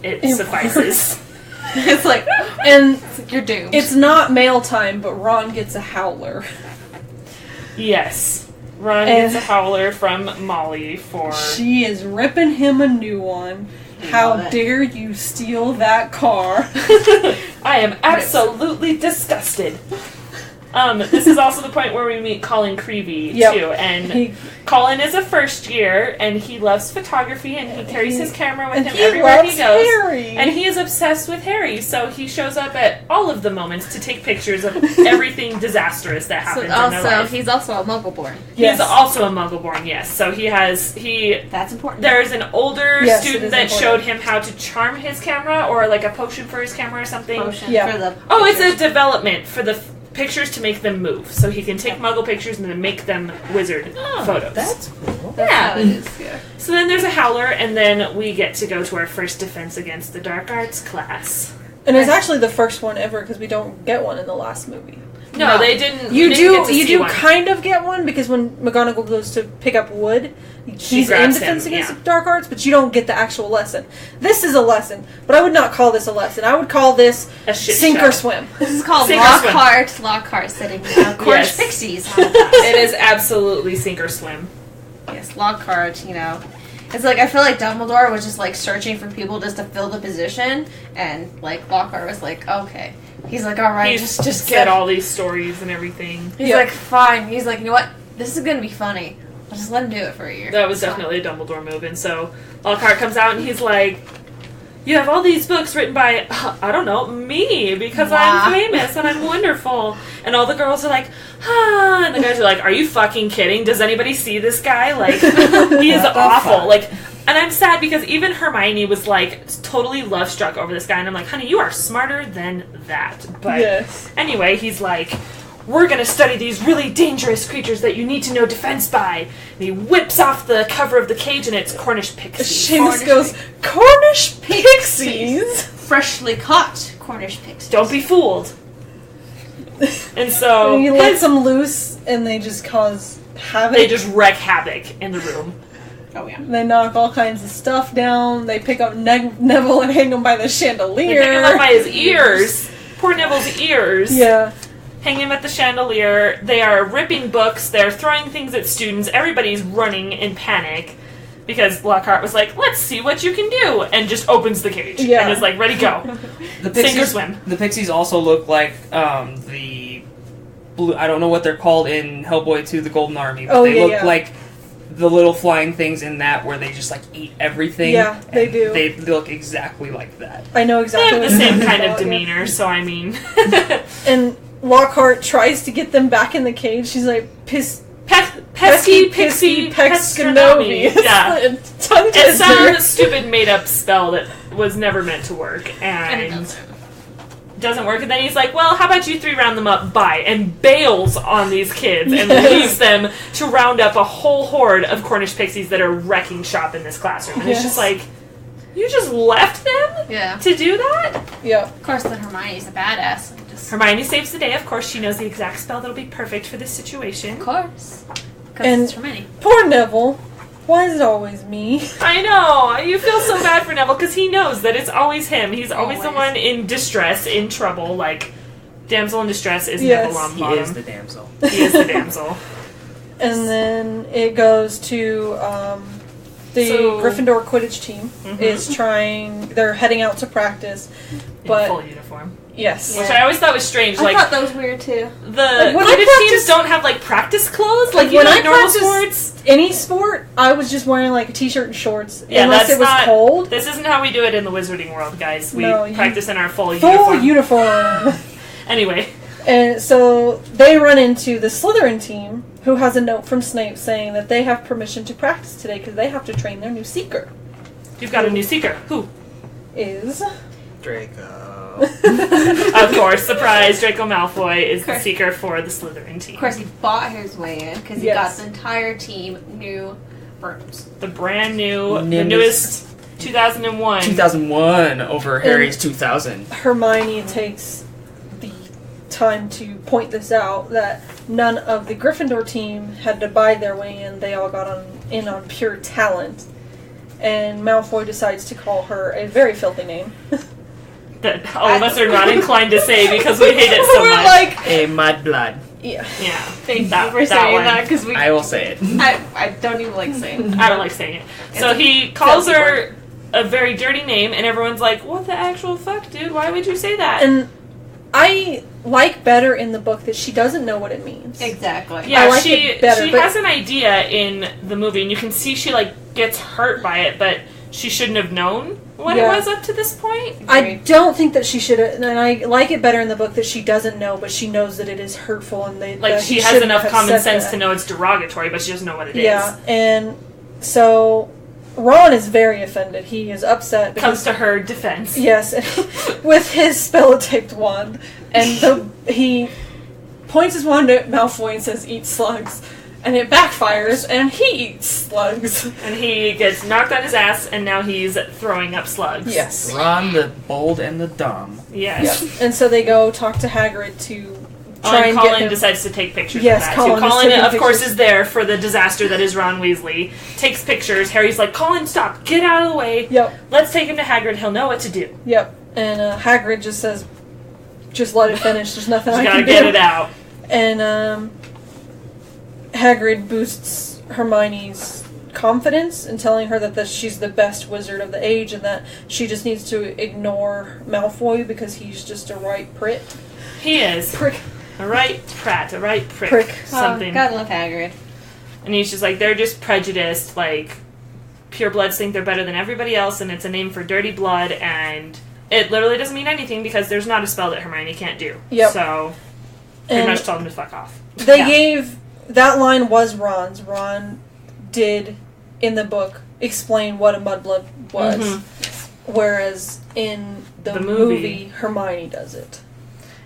it It suffices. It's like, And you're doomed. it's not mail time, but Ron gets a howler. Yes. Ron And- gets a howler from Molly for... She is ripping him a new one. How dare you steal that car? I am absolutely disgusted. This is also the point where we meet Colin Creevy, Yep. too. And He- Colin is a first year, and he loves photography, and he carries his camera with and him he everywhere loves he goes. Harry. And he is obsessed with Harry, so he shows up at all of the moments to take pictures of everything disastrous that So happens in their life. he's also a Muggle-born. Yes. He's also a Muggle-born, yes. So That's important. there's an older Yes, it student is that important. showed him how to charm his camera, or like a potion for his camera or something. Potion Yeah. for the Oh, it's a pictures. development for the pictures to make them move. So he can take Muggle pictures and then make them wizard photos. That's cool. That's yeah. how it is, yeah. So then there's a howler, and then we get to go to our first defense against the dark arts class. And it's actually the first one ever because we don't get one in the last movie. No, they didn't. You we didn't get to you see do one. kind of get one because when McGonagall goes to pick up wood, he's in grabs defense him, against yeah. the dark arts, but you don't get the actual lesson. This is a lesson, but I would not call this a lesson. I would call this A shit sink show. or swim. This is called Sink or swim. Lockhart sitting down. Cornish Yes. Pixies. It is absolutely sink or swim. Yes, Lockhart, you know. It's like, I feel like Dumbledore was just like searching for people just to fill the position, and like Lockhart was like, okay. He's like, alright, He's just said all these stories and everything. He's Yep. like, fine. He's like, you know what? This is gonna be funny. I'll just let him do it for a year. That was definitely a Dumbledore move. And so Lockhart comes out and he's like, you have all these books written by, I don't know, me, because Wow. I'm famous and I'm wonderful. And all the girls are like, ah, and the guys are like, are you fucking kidding? Does anybody see this guy? Like, he is awful. Like, and I'm sad because even Hermione was like totally love struck over this guy, and I'm like, honey, you are smarter than that. But Yes. anyway, he's like, we're gonna study these really dangerous creatures that you need to know defense by. And he whips off the cover of the cage, and it's Cornish pixies. Seamus goes, Cornish pixies? Freshly caught Cornish Pixies. Don't be fooled. And so And he lets them loose, and they just cause havoc. they just wreak havoc in the room. Oh, yeah. They knock all kinds of stuff down. They pick up Neville and hang him by the They chandelier. pick him up by his ears. Poor Neville's ears. Yeah. Hang him at the chandelier. They are ripping books. They're throwing things at students. Everybody's running in panic because Lockhart was like, let's see what you can do, and just opens the cage Yeah. and is like, ready, go. The Sink or swim. The Pixies also look like the blue. I don't know what they're called in Hellboy 2: The Golden Army, but Oh, they yeah, look yeah. like the little flying things in that where they just like eat everything. Yeah, they and do. They look exactly like that. I know They exactly have what the you're same talking kind of about, yeah. demeanor, so I mean... And Lockhart tries to get them back in the cage. She's like, Pesky Pixie Pescanomi. Yeah. It's some stupid made-up spell that was never meant to work, and doesn't work. And then he's like, well, how about you 3 round them up, bye, and bails on these kids and leaves them to round up a whole horde of Cornish pixies that are wrecking shop in this classroom. And it's just like, you just left them to do that? Yeah. Of course, then Hermione's a badass. Hermione saves the day. Of course, she knows the exact spell that'll be perfect for this situation. Of course. Because And it's Hermione. poor Neville. Why is it always me? I know. You feel so bad for Neville because he knows that it's always him. He's always the one in distress, in trouble. Like, damsel in distress is Neville He Longbottom. is the damsel. He is the damsel. And then it goes to the Gryffindor Quidditch team is trying. They're heading out to practice, but in full uniform. yes, Which I always thought was strange. I Like, thought that was weird too. the when I Quidditch teams don't have like practice clothes. Like, you when know, I normal practiced sports. any sport, I was just wearing like a t-shirt and shorts, Yeah, unless that's it was not cold. This isn't how we do it in the Wizarding world, guys. We No, you- practice in our full Full uniform. uniform. Anyway, And so they run into the Slytherin team, who has a note from Snape saying that they have permission to practice today because they have to train their new Seeker. you've got a new Seeker. Who? Is Draco. Of course, surprise! Draco Malfoy is the Correct. Seeker for the Slytherin team. Of course, he bought his way in because he Yes. got the entire team new brooms. The brand new, the Nimbus. newest 2001. 2001 over Harry's 2000. Hermione takes the time to point this out that none of the Gryffindor team had to buy their way in. They all got in on pure talent. And Malfoy decides to call her a very filthy name. That all of us are not inclined to say because we hate it so We're much. like, A mudblood. yeah. Yeah. Thank That- you for that saying one. that because we. I will say it. I don't even like saying. I don't like saying it. So It's a he calls filthy her a very dirty name, and everyone's like, what the actual fuck, dude? Why would you say that? And I like better in the book that she doesn't know what it means. Exactly. yeah, I like she it better, she but- has an idea in the movie, and you can see she like gets hurt by it, but she shouldn't have known what Yeah. it was up to this point. I don't think that she should have, and I like it better in the book that she doesn't know, but she knows that it is hurtful, and Like, that she he has shouldn't enough have common said sense that. to know it's derogatory, but she doesn't know what it is. Yeah, and so Ron is very offended. He is upset Comes because to her defense. yes, with his spell-taped wand, and he points his wand at Malfoy and says, "Eat slugs," and it backfires, and he eats slugs. And he gets knocked on his ass, and now he's throwing up slugs. Yes. Ron the bold and the dumb. Yes. Yep. And so they go talk to Hagrid to try and Colin get him. decides to take pictures Yes, of that. Colin too. is Colin, taking of course, pictures. is there for the disaster that is Ron Weasley. Takes pictures. Harry's like, Colin, stop. Get out of the way. Yep. Let's take him to Hagrid. He'll know what to do. Yep. And Hagrid just says, "Just let it finish. There's nothing I Just can gotta do." get it out. And Hagrid boosts Hermione's confidence in telling her that she's the best wizard of the age and that she just needs to ignore Malfoy because he's just a right prick. He is. Prick. A right prat. A right prick. Prick. Something. Oh, gotta love Hagrid. And he's just like, they're just prejudiced. Like, purebloods think they're better than everybody else, and it's a name for dirty blood, and it literally doesn't mean anything because there's not a spell that Hermione can't do. Yep. So, pretty And much told him to fuck off. they Yeah. gave... That line was Ron's. Ron did, in the book, explain what a mudblood was. Mhm. Whereas in the, The movie, movie. Hermione does it.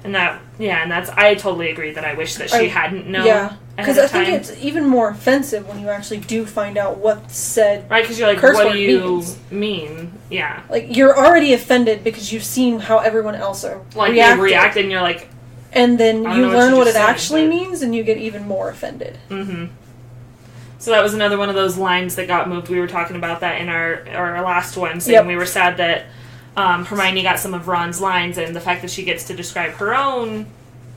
And that's, I totally agree that I wish that she hadn't known Yeah. ahead Because of I think time. it's even more offensive when you actually do find out what's said. Right, because you're like, curse what word do you means. mean? Yeah. Like, you're already offended because you've seen how everyone else are Like, reacted. they react and you're like, And then I don't you know what learn you what just it said, actually but- means, and you get even more offended. mm-hmm. So that was another one of those lines that got moved. We were talking about that in our last one, saying Yep. we were sad that Hermione got some of Ron's lines, and the fact that she gets to describe her own.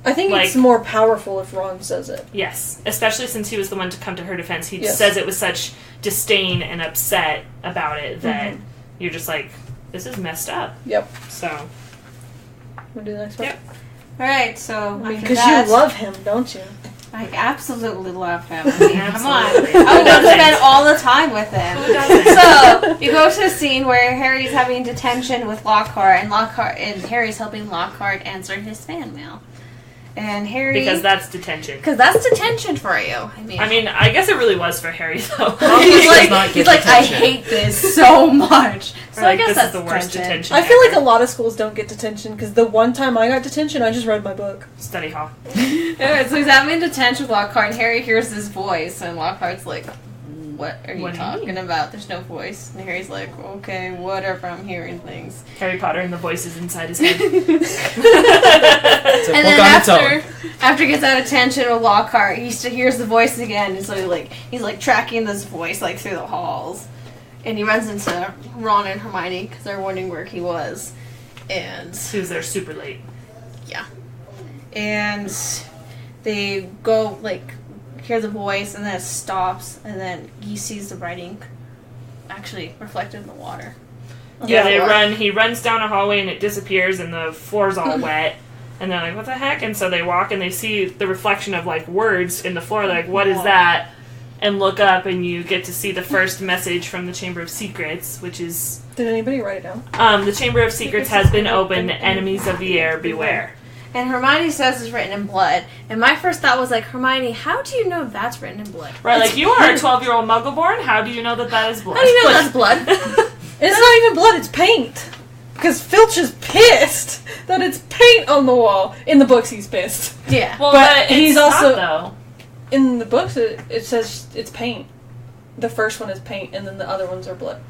I think Like- it's more powerful if Ron says it. Yes, especially since he was the one to come to her defense. He Yes. says it with such disdain and upset about it that you're just like, this is messed up. Yep. So, Wanna do the next one? Yep. Alright, so I mean, after because that, you love him, don't you? I absolutely love him. I mean, come on. Absolutely. I would doesn't? spend all the time with him. Who doesn't? So, you go to a scene where Harry's having detention with Lockhart, and Harry's helping Lockhart answer his fan mail. And Harry... Because that's detention. Because that's detention for you. I mean, I guess it really was for Harry, though. does not he's get like, I detention. hate this so much. So I guess this that's is the worst detention I feel like ever. a lot of schools don't get detention because the one time I got detention, I just read my book. Study hall. Anyway, so he's having detention with Lockhart, and Harry hears this voice, and Lockhart's like, what are you What do you talking mean? about? There's no voice. And Harry's like, okay, whatever, I'm hearing things. Harry Potter and the voices inside his head. It's a And book then on its own. after he gets out of tension with Lockhart, he hears the voice again, and so he's like tracking this voice like through the halls, and he runs into Ron and Hermione because they're wondering where he was, and He was there super late. and they go like hear the voice, and then it stops, and then he sees the writing actually reflected in the water. Yeah, they Floor. run. He runs down a hallway and it disappears, and the floor's all wet. And they're like, "What the heck?" And so they walk and they see the reflection of like words in the floor. They're like, "What is that?" And look up, and you get to see the first message from the Chamber of Secrets, which is, Did anybody write it down? "The Chamber of Secrets has been opened. Enemies of the air, beware." And Hermione says it's written in blood. And my first thought was like, Hermione, how do you know that's written in blood? Right, like you are a 12-year-old Muggleborn. How do you know that that is blood? How do you know that's blood? It's not even blood, it's paint. Because Filch is pissed that it's paint on the wall. In the books, he's pissed. Yeah. Well, But but he's it's also- not, In the books, it says it's paint. The first one is paint, and then the other ones are blood.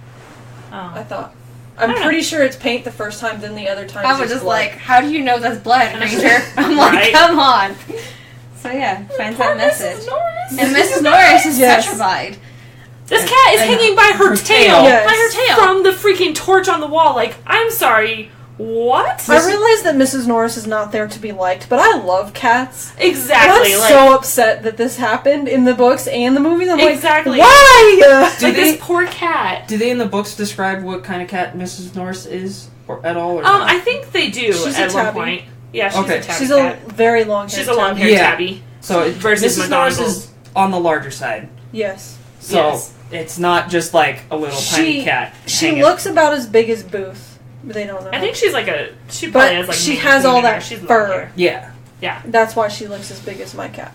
though. I Oh. thought. I'm don't pretty sure it's paint the first time, then the other times I was it's just blood. like, how do you know that's blood, Ranger? I'm like, Right. come on. So yeah, finds Poor that message. Mrs. Norris. And Mrs. Norris is Yes. petrified. This cat is hanging by her tail. Yes. By her tail. From the freaking torch on the wall. Like, I'm sorry, what? I realize that Mrs. Norris is not there to be liked, but I love cats. Exactly. I'm Like, so upset that this happened in the books and the movies. I'm Exactly. like, why? like they- this poor cat. Do they in the books describe what kind of cat Mrs. Norris is or at all? Or not? I think they do She's a at one tabby. point. Yeah, she's Okay. a tabby She's cat. a very long. She's a long-haired Yeah. tabby. So versus Mrs. Norris McGonagall. is on the larger side. Yes. So Yes. it's not just like a little tiny cat. She hanging. looks about as big as Booth, but they don't know. I think she's like a. She But probably has like. she Maine has Coon all in her. that She's long fur. hair. Yeah. Yeah, That's why she looks as big as my cat.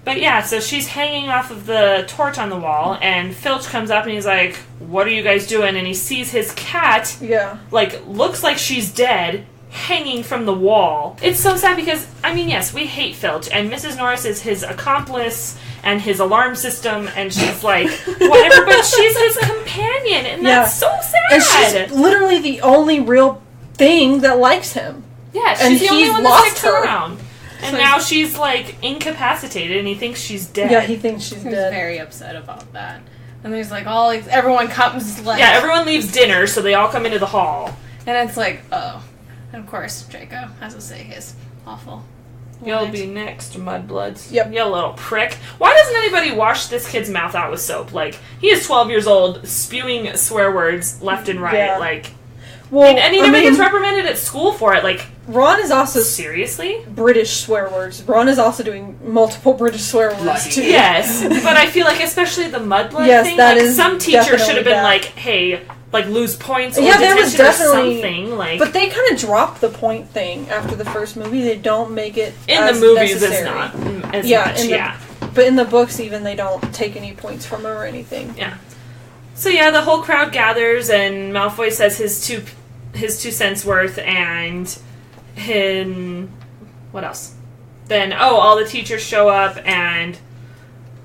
but yeah, so she's hanging off of the torch on the wall, and Filch comes up and he's like, "What are you guys doing?" And he sees his cat, Yeah. like, looks like she's dead, hanging from the wall. It's so sad because, I mean, yes, we hate Filch, and Mrs. Norris is his accomplice and his alarm system, and she's like, whatever, but she's his companion, and that's so sad. And she's literally the only real thing that likes him. yeah, she's and the only he's one that lost sticks her. around. And So now she's, like, incapacitated, and he thinks she's dead. Yeah, he thinks she's He's dead. very upset about that. And there's like everyone comes like, Yeah, everyone leaves dinner, so they all come into the hall. and it's like, oh. And of course, Draco has to say his awful. You'll lines. be next, mudbloods. Yep. You little prick. Why doesn't anybody wash this kid's mouth out with soap? Like, he is 12 years old, spewing swear words left and right. Yeah. Like, Well, and he never gets reprimanded at school for it. Like, Ron is also seriously? British swear words. Ron is also doing multiple British swear words Bloody. too. Yes. But I feel like, especially the mudblood Yes, thing, that like, is some teacher should definitely have been bad. like, hey, like, lose points or Yeah, there was detention or definitely- something. Like, But they kind of dropped the point thing after the first movie. They don't make it in as the movies, necessary. it's not as Yeah, much. in the- Yeah. But in the books, even they don't take any points from her or anything. So yeah, the whole crowd gathers, and Malfoy says his two cents worth, and what else? Then all the teachers show up, and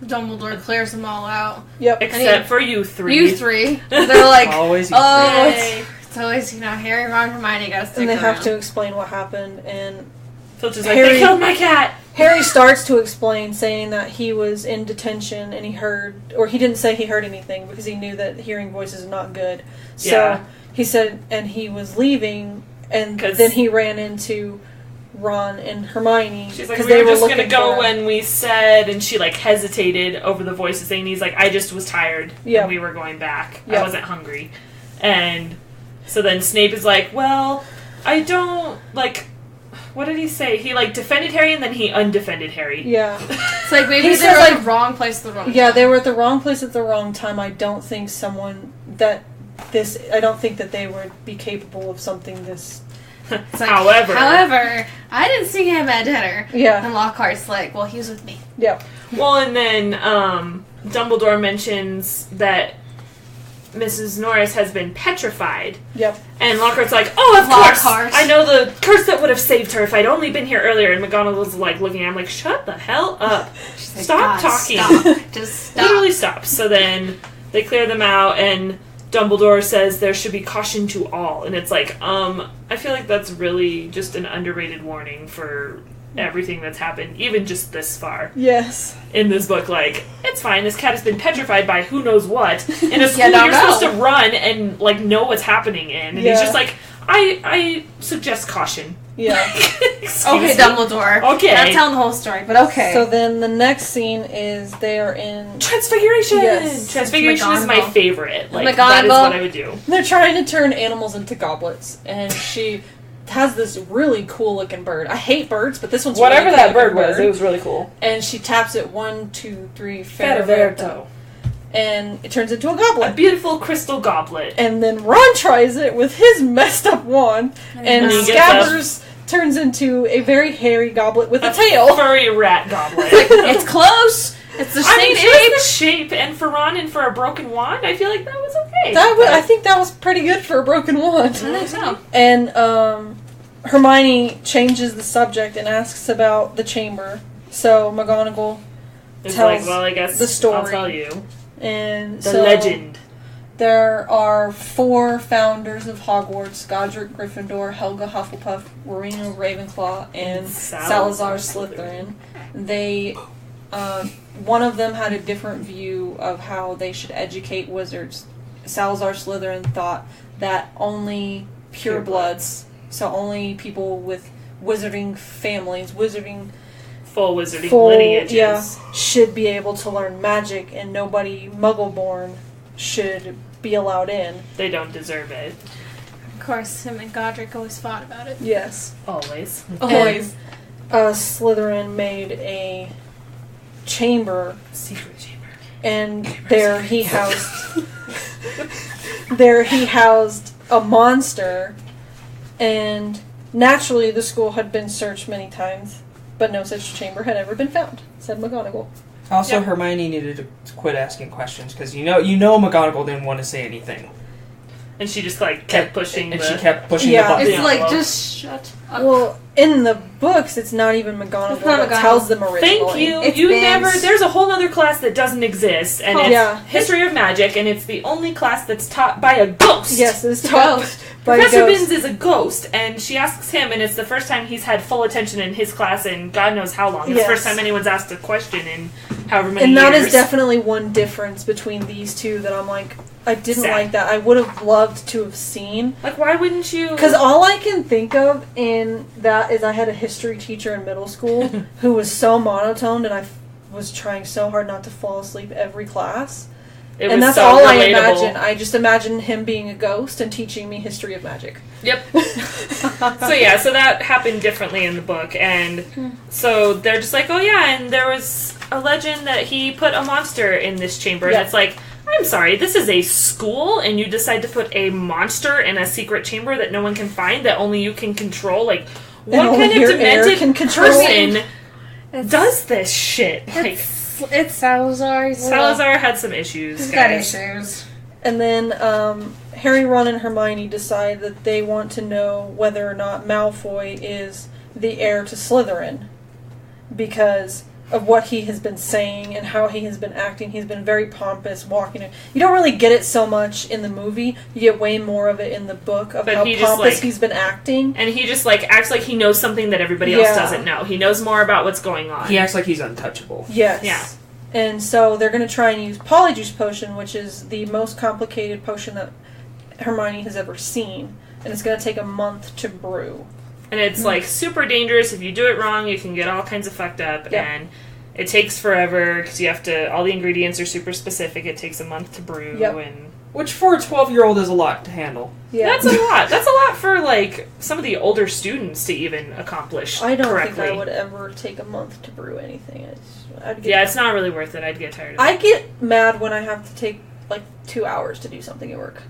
Dumbledore clears them all out. Yep. except for you three. You three. They're like, Always. oh, Yay. it's always, Harry, Ron, Hermione gotta stick And they have around. to explain what happened, and Filch is like, Harry- they killed my cat. Harry starts to explain, saying that he was in detention and he heard, or he didn't say he heard anything because he knew that hearing voices is not good. So Yeah. he said, and he was leaving, and 'Cause- then he ran into Ron and Hermione She's like, because we they were just looking gonna go for him. when we said, and she like hesitated over the voices thing. And he's like, I just was tired, Yeah. and we were going back. I Yeah. wasn't hungry, and so then Snape is like, well, I don't like. what did he say? He like defended Harry and then he undefended Harry. Yeah. It's like maybe He they said, were like- at the wrong place at the wrong Yeah, time. they were at the wrong place at the wrong time. I don't think I don't think that they would be capable of something this. It's like, However, I didn't see him at dinner. Yeah. And Lockhart's like, well, he was with me. Yeah. well, and then Dumbledore mentions that Mrs. Norris has been petrified. Yep. And Lockhart's like, oh, of course! Lockhart. I know the curse that would have saved her if I'd only been here earlier. And McGonagall's like looking at him like, shut the hell up. She's like, Stop "God, talking." Stop. Just stop. Literally stop. So then they clear them out and Dumbledore says there should be caution to all. And it's like, I feel like that's really just an underrated warning for everything that's happened, even just this far Yes. in this book. Like, it's fine, this cat has been petrified by who knows what in a school Yeah, don't you're know. supposed to run and like know what's happening in, and he's Yeah. just like, I suggest caution. Yeah. Excuse Okay, me. Dumbledore. Okay. Not telling the whole story, but okay. So then the next scene is they are in. Transfiguration. Yes. Transfiguration is my McGonagall. favorite. Like, that is McGonagall. what I would do. They're trying to turn animals into goblets, and she has this really cool looking bird. I hate birds, but this one's Whatever really that cool bird looking was, it was really cool. And she taps it 1, 2, 3, Feraverto. and it turns into a A goblin. beautiful crystal goblet. And then Ron tries it with his messed up wand, and he gets Scabbers turns into a very hairy goblet with a tail. Furry rat goblet. it's close. It's the I same mean, shape. it was the shape, and for Ron and for a broken wand, I feel like that was okay. I think that was pretty good for a broken wand. I think so. And Hermione changes the subject and asks about the chamber. So McGonagall It's tells like, well, I guess the story. I'll tell you. and The so legend. There are 4 founders of Hogwarts: Godric Gryffindor, Helga Hufflepuff, Rowena Ravenclaw, and Salazar Slytherin. They, one of them had a different view of how they should educate wizards. Salazar Slytherin thought that only purebloods, so only people with wizarding families, Full wizarding lineages. should be able to learn magic, and nobody Muggle-born should be allowed in. They don't deserve it. Of course, him and Godric always fought about it. Yes. Always. Always. Slytherin made a chamber, Secret chamber. and there he housed a monster, and naturally the school had been searched many times, but no such chamber had ever been found, said McGonagall. Also, Yep. Hermione needed to quit asking questions because you know McGonagall didn't want to say anything, And she just like kept pushing and the... she kept pushing Yeah. the button. It's Yeah, like, well. just shut up. Well, in the books, it's not even McGonagall It's not that McGonagall. tells them originally. Thank you. It's You Vince. never... There's a whole other class that doesn't exist, and it's Yeah. History of Magic, and it's the only class that's taught by a ghost. Yes, it's The taught ghost. by a Professor ghost. Binns is a ghost, and she asks him, and it's the first time he's had full attention in his class in God knows how long. It's Yes. the first time anyone's asked a question in however many And years. that is definitely one difference between these two that I'm like, I didn't Sad. like that. I would have loved to have seen. Like, why wouldn't you... Because all I can think of in that is I had a history teacher in middle school who was so monotoned, and I was trying so hard not to fall asleep every class. It And was that's so all I relatable. imagine. I just imagine him being a ghost and teaching me history of magic. Yep. So yeah, so that happened differently in the book, and so they're just like, oh yeah, and there was a legend that he put a monster in this chamber, Yeah. and it's like, I'm sorry, this is a school, and you decide to put a monster in a secret chamber that no one can find, that only you can control? Like, what only kind of your air demented can control. person It's- does this shit? Like, It's Salazar. He's Salazar had some issues, He's got guys. issues. And then Harry, Ron, and Hermione decide that they want to know whether or not Malfoy is the heir to Slytherin because of what he has been saying and how he has been acting. He's been very pompous, walking. You don't really get it so much in the movie. You get way more of it in the book of But how he just, pompous like- he's been acting. And he just, like, acts like he knows something that everybody else Yeah. doesn't know. He knows more about what's going on. He acts like he's untouchable. Yes. Yeah. And so they're going to try and use Polyjuice Potion, which is the most complicated potion that Hermione has ever seen. And it's going to take a month to brew. And it's, like, super dangerous. If you do it wrong, you can get all kinds of fucked up. Yeah. And it takes forever, because you have to... All the ingredients are super specific. It takes a month to brew. Yep. And Which for a 12-year-old is a lot to handle. Yeah. That's a lot. That's a lot for, like, some of the older students to even accomplish I don't correctly. think I would ever take a month to brew anything. It's not really worth it. I'd get tired of it. I get mad when I have to take, like, 2 hours to do something at work.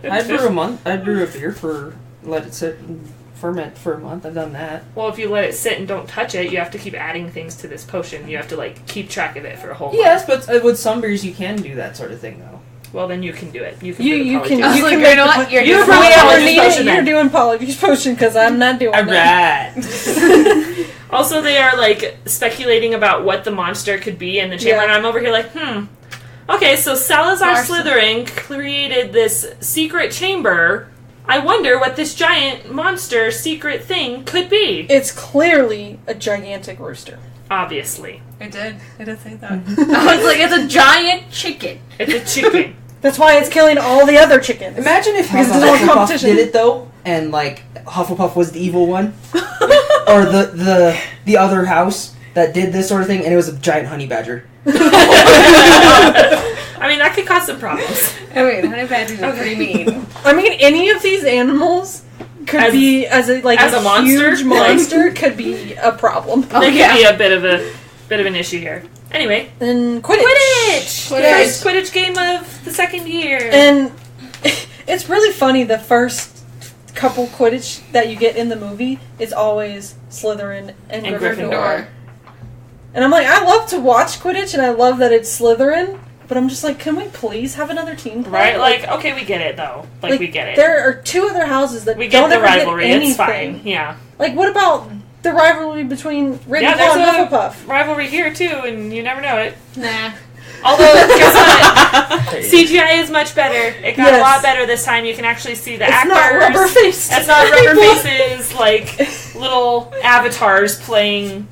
I'd brew a beer let it sit and ferment for a month. I've done that. Well, if you let it sit and don't touch it, you have to keep adding things to this potion. You have to, like, keep track of it for a whole month. Yes, but with some beers you can do that sort of thing, though. Well, then you can do it. You can You do can. the You like, can you make know the what? You're you doing if we ever Polyjuice need potion it, you're then. doing Polyjuice potion because I'm not doing that. Alright. Also, they are, like, speculating about what the monster could be in the chamber, Yeah. and I'm over here like, Okay, so Salazar Larson. Slytherin created this secret chamber. I wonder what this giant monster secret thing could be. It's clearly a gigantic rooster. Obviously. I did say that. I was like, it's a giant chicken. It's a chicken. That's why it's killing all the other chickens. Imagine if Because there's no Hufflepuff competition. did it though, and like Hufflepuff was the evil one, or the other house that did this sort of thing, and it was a giant honey badger. I mean, that could cause some problems. I mean, honey badgers are pretty mean. I mean, any of these animals could be as a monster? huge monster could be a problem. There could be a bit of an issue here. Anyway, And Quidditch. First Quidditch game of the second year. And it's really funny. The first couple Quidditch that you get in the movie is always Slytherin and Gryffindor. And I'm like, I love to watch Quidditch, and I love that it's Slytherin. But I'm just like, can we please have another team play? Right? Like, okay, we get it, though. Like, we get it. There are two other houses that We get don't the ever rivalry. get It's anything. fine. Yeah. Like, what about the rivalry between Ravenclaw Yeah, there's and a Hufflepuff? rivalry here, too, and you never know it. Nah. Although, guess what? CGI is much better. It got a Yes. lot better this time. You can actually see the It's actors. not rubber faced. It's not rubber faces, like little avatars playing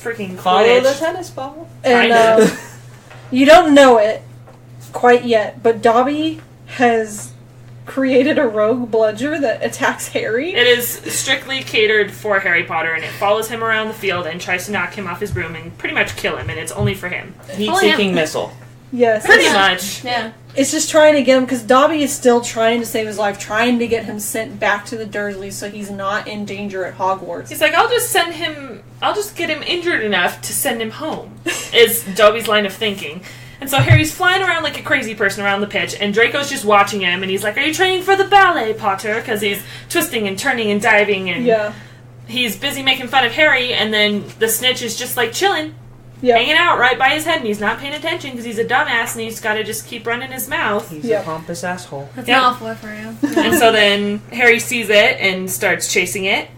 freaking Follow the Quidditch. tennis ball. And Kinda. you don't know it quite yet, but Dobby has created a rogue bludger that attacks Harry. It is strictly catered for Harry Potter, and it follows him around the field and tries to knock him off his broom and pretty much kill him, and it's only for him. Heat-seeking missile. Yes. Pretty it's, much. Yeah. it's just trying to get him, because Dobby is still trying to save his life, trying to get him sent back to the Dursleys so he's not in danger at Hogwarts. He's like, I'll just get him injured enough to send him home, is Dobby's line of thinking. And so Harry's flying around like a crazy person around the pitch, and Draco's just watching him, and he's like, are you training for the ballet, Potter? Because he's twisting and turning and diving, and Yeah. he's busy making fun of Harry, and then the snitch is just like chilling, Yeah. hanging out right by his head, and he's not paying attention because he's a dumbass, and he's got to just keep running his mouth. He's Yep. a pompous asshole. That's Yep. an awful for you. And so then Harry sees it and starts chasing it,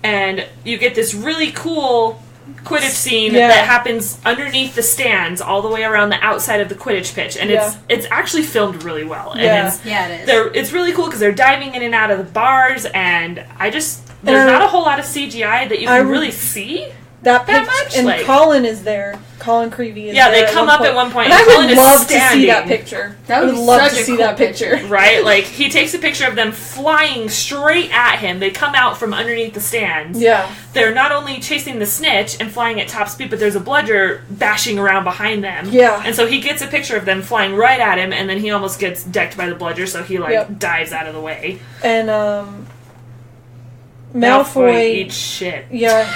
and you get this really cool Quidditch scene Yeah. that happens underneath the stands all the way around the outside of the Quidditch pitch, and it's actually filmed really well. And Yeah. it's really cool because they're diving in and out of the bars, and there's And not a whole lot of CGI that you can really see. That That picture, much, and like- Colin is there. Colin Creevy is Yeah, there. they come up at one point, And and I Colin would is love to see standing. that picture. That would I be would love such to a see cool that picture. Right? Like, he takes a picture of them flying straight at him. They come out from underneath the stands. Yeah. They're not only chasing the snitch and flying at top speed, but there's a bludger bashing around behind them. Yeah. And so he gets a picture of them flying right at him, and then he almost gets decked by the bludger, so he, like, Yep. dives out of the way. And, Malfoy eats shit. Yeah.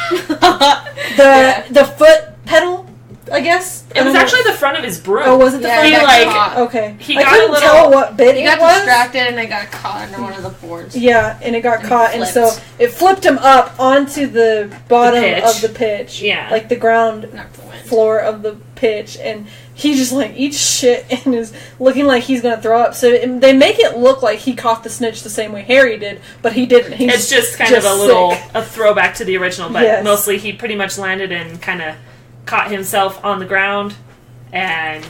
The foot pedal, I guess? It was actually the front of his broom. Oh, was it the Yeah, front? he, got like, caught. Okay. he I got couldn't a little- tell what bit He it got was. distracted and I got caught under one of the boards. Yeah, and it got And caught, he and so flipped. it flipped him up onto the bottom pitch. of the pitch. Yeah. Like the ground Knocked the wind. floor of the pitch, and he just like eats shit and is looking like he's gonna throw up. So they make it look like he caught the snitch the same way Harry did, but he didn't. He's It's just kind of a little sick. a throwback to the original, but Yes. mostly he pretty much landed and kind of caught himself on the ground and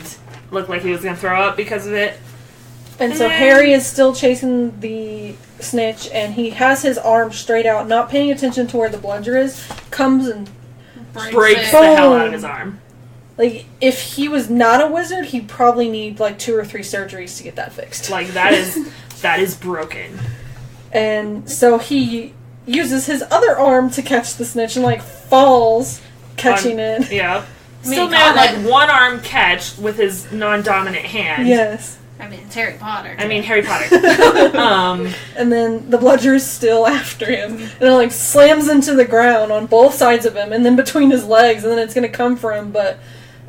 looked like he was going to throw up because of it. And so Harry is still chasing the snitch, and he has his arm straight out, not paying attention to where the bludger is. Comes and Breaks it. the hell out of Boom. his arm. like, if he was not a wizard, he'd probably need like 2 or 3 surgeries to get that fixed. Like, that is broken. And so he uses his other arm to catch the snitch and like falls catching it. Yeah. I mean, Still he made caught like it. one arm catch with his non-dominant hand. Yes. I mean, it's Harry Potter. Harry Potter. And then the bludger is still after him. And it, like, slams into the ground on both sides of him and then between his legs. And then it's going to come for him, but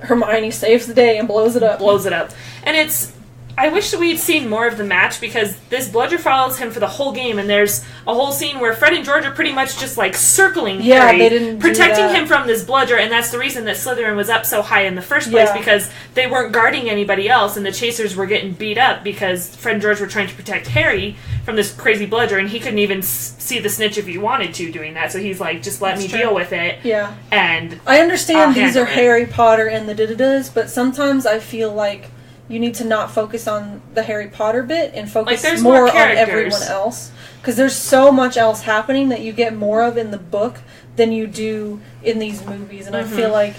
Hermione saves the day and blows it up. And I wish we'd seen more of the match because this bludger follows him for the whole game, and there's a whole scene where Fred and George are pretty much just like circling Harry, they didn't protecting him from this bludger, and that's the reason that Slytherin was up so high in the first place because they weren't guarding anybody else, and the chasers were getting beat up because Fred and George were trying to protect Harry from this crazy bludger, and he couldn't even see the snitch if he wanted to doing that, so he's like, just let me deal with it. Yeah. And I understand these are handle it. Harry Potter and the da-da-das, but sometimes I feel like you need to not focus on the Harry Potter bit and focus there's more more on characters. everyone else. Because there's so much else happening that you get more of in the book than you do in these movies. And I feel like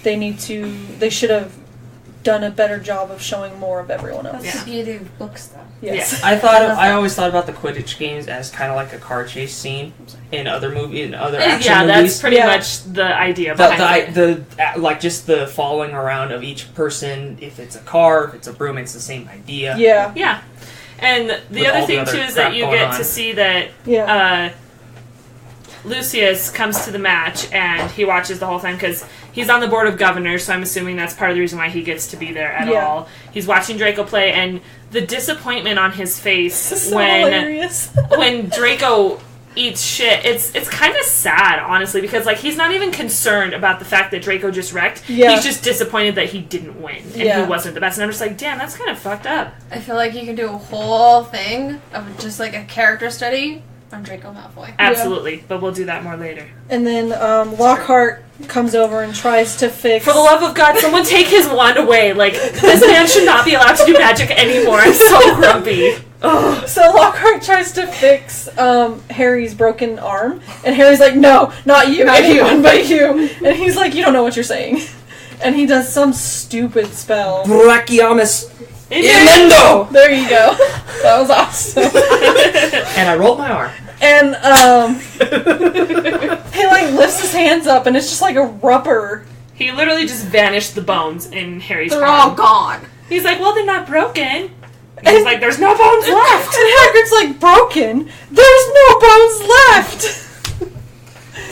they should have done a better job of showing more of everyone else. That's the beauty of books, though. Yes. I always thought about the Quidditch games as kind of like a car chase scene in other action movies. that's pretty much the idea behind it. Like just the following around of each person. If it's a car, if it's a broom, it's the same idea. Yeah. Yeah. And the other thing, too, is that you get to see that Lucius comes to the match, and he watches the whole time, because he's on the board of governors, so I'm assuming that's part of the reason why he gets to be there at all. He's watching Draco play, and the disappointment on his face when Draco eats shit, it's kind of sad, honestly, because like he's not even concerned about the fact that Draco just wrecked. Yeah. He's just disappointed that he didn't win, and he wasn't the best. And I'm just like, damn, that's kind of fucked up. I feel like you can do a whole thing of just like a character study on Draco Malfoy. Absolutely, but we'll do that more later. And then Lockhart comes over and tries to fix... For the love of God, someone take his wand away. Like, this man should not be allowed to do magic anymore. I'm so grumpy. Ugh. So Lockhart tries to fix Harry's broken arm, and Harry's like, no, not you, anyone but you. And he's like, you don't know what you're saying. And he does some stupid spell. Brachiamus Emendo! There you go. That was awesome. And I rolled my arm. And he like lifts his hands up, and it's just like a rubber. He literally just vanished the bones in Harry's arm. They're all gone. He's like, well, they're not broken. And he's like, there's no bones left. And Hagrid's like, broken? There's no bones left.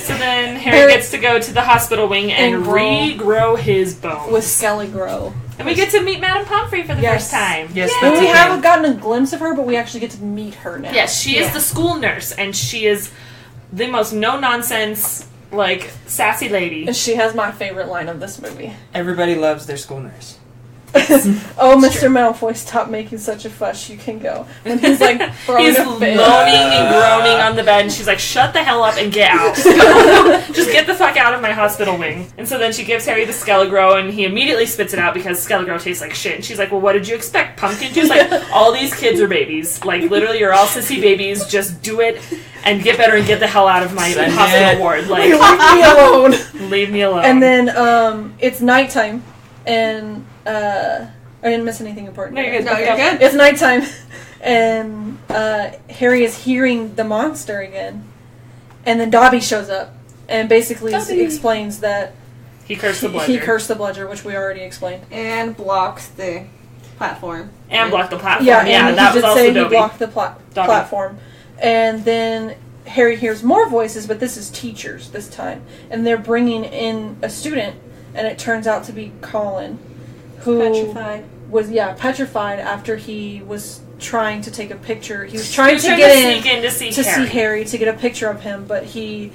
So then Harry gets to go to the hospital wing and grow. regrow his bones. With Skelly Grow. And we get to meet Madame Pomfrey for the first time. Yes, And that's we okay. haven't gotten a glimpse of her, but we actually get to meet her now. Yes, she is the school nurse, and she is the most no-nonsense, like, sassy lady. And she has my favorite line of this movie. Everybody loves their school nurse. Oh, Mr. Malfoy, stop making such a fuss. You can go. And he's like throwing He's a moaning fit. and groaning on the bed, and she's like, shut the hell up and get out. Just get the fuck out of my hospital wing. And so then she gives Harry the Skelligro, and he immediately spits it out because Skelligro tastes like shit. And she's like, well, what did you expect? Pumpkin juice? Like, all these kids are babies. Like, literally, you're all sissy babies. Just do it and get better and get the hell out of my hospital ward. Like, Leave me alone. Leave me alone. And then it's nighttime, and I didn't miss anything important. No, you're good. No, you're good. It's nighttime, and Harry is hearing the monster again, and then Dobby shows up and basically explains that he cursed the bludger. he cursed the bludger, which we already explained. And blocks the platform. And blocked the platform. Yeah, and that he was did also say he Dobby. blocked the platform, and then Harry hears more voices, but this is teachers this time, and they're bringing in a student, and it turns out to be Colin, who was petrified after he was trying to take a picture. He was trying to get sneak in to see Harry to get a picture of him, but he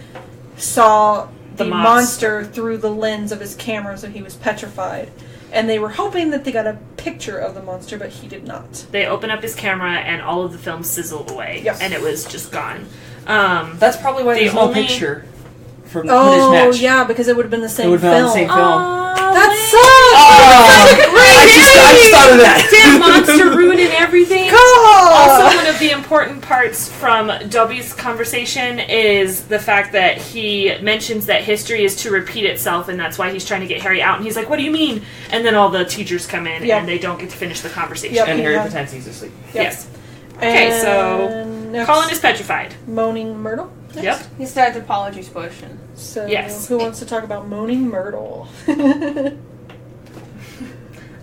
saw the monster through the lens of his camera, so he was petrified. And they were hoping that they got a picture of the monster, but he did not. They open up his camera, and all of the film sizzled away, and it was just gone. That's probably why there's no picture from the Quidditch Oh, match. yeah, because it would have been the same It would have been on the same film. That I just thought of that. Damn monster ruining everything. sucks! Also, one of the important parts from Dobby's conversation is the fact that he mentions that history is to repeat itself, and that's why he's trying to get Harry out. And he's like, what do you mean? And then all the teachers come in, and they don't get to finish the conversation. Yep. And Harry pretends he's asleep. Yes. Okay, so next, Colin is petrified. Moaning Myrtle. Next. Yep. He started apologies potion. So, Yes. who wants to talk about Moaning Myrtle?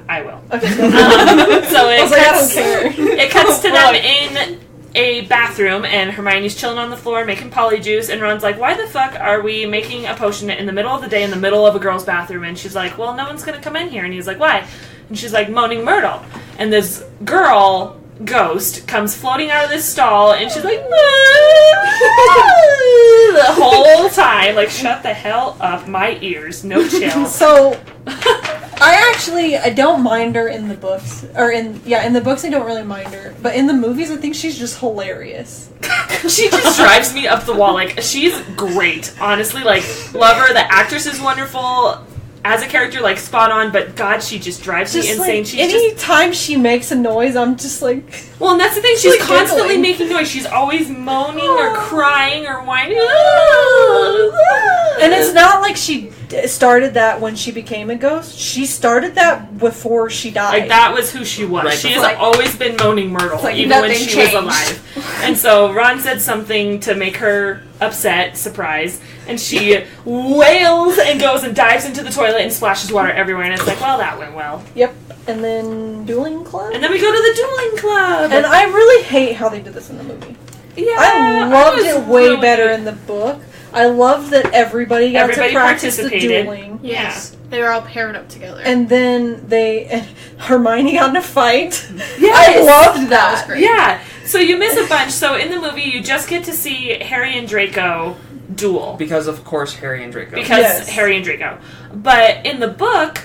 I will. Okay. So I was like, I don't care. it cuts to them in a bathroom, and Hermione's chilling on the floor making polyjuice, and Ron's like, why the fuck are we making a potion in the middle of the day in the middle of a girl's bathroom? And she's like, well, no one's gonna come in here. And he's like, why? And she's like, moaning Myrtle. And this girl ghost comes floating out of this stall, and she's like, the whole time, like, shut the hell up, my ears, no chill. So, I don't mind her in the books. In the books I don't really mind her. But in the movies I think she's just hilarious. She just drives me up the wall. Like, she's great, honestly. Like, love her. The actress is wonderful. As a character, like, spot on, but God, she just drives me insane. Like, any time she makes a noise, I'm just like... Well, and that's the thing, she's like constantly giggling. making noise. She's always moaning or crying or whining. And it's not like she started that when she became a ghost. She started that before she died. Like, that was who she was. Right She before. has always been moaning Myrtle, like even when nothing she was changed. alive. And so Ron said something to make her upset, surprise, and she wails and goes and dives into the toilet and splashes water everywhere, and it's like, well, that went well. Yep. And then Dueling Club? And then we go to the dueling club. And I really hate how they did this in the movie. Yeah, I loved was it way really- better in the book. I love that everybody got Everybody to practice the participated. dueling. Yes. They were all paired up together. And then Hermione got in a fight. Yes. I loved that that. was great. Yeah, so you miss a bunch. So in the movie, you just get to see Harry and Draco duel. Because, of course, Harry and Draco. Because Yes. Harry and Draco. But in the book,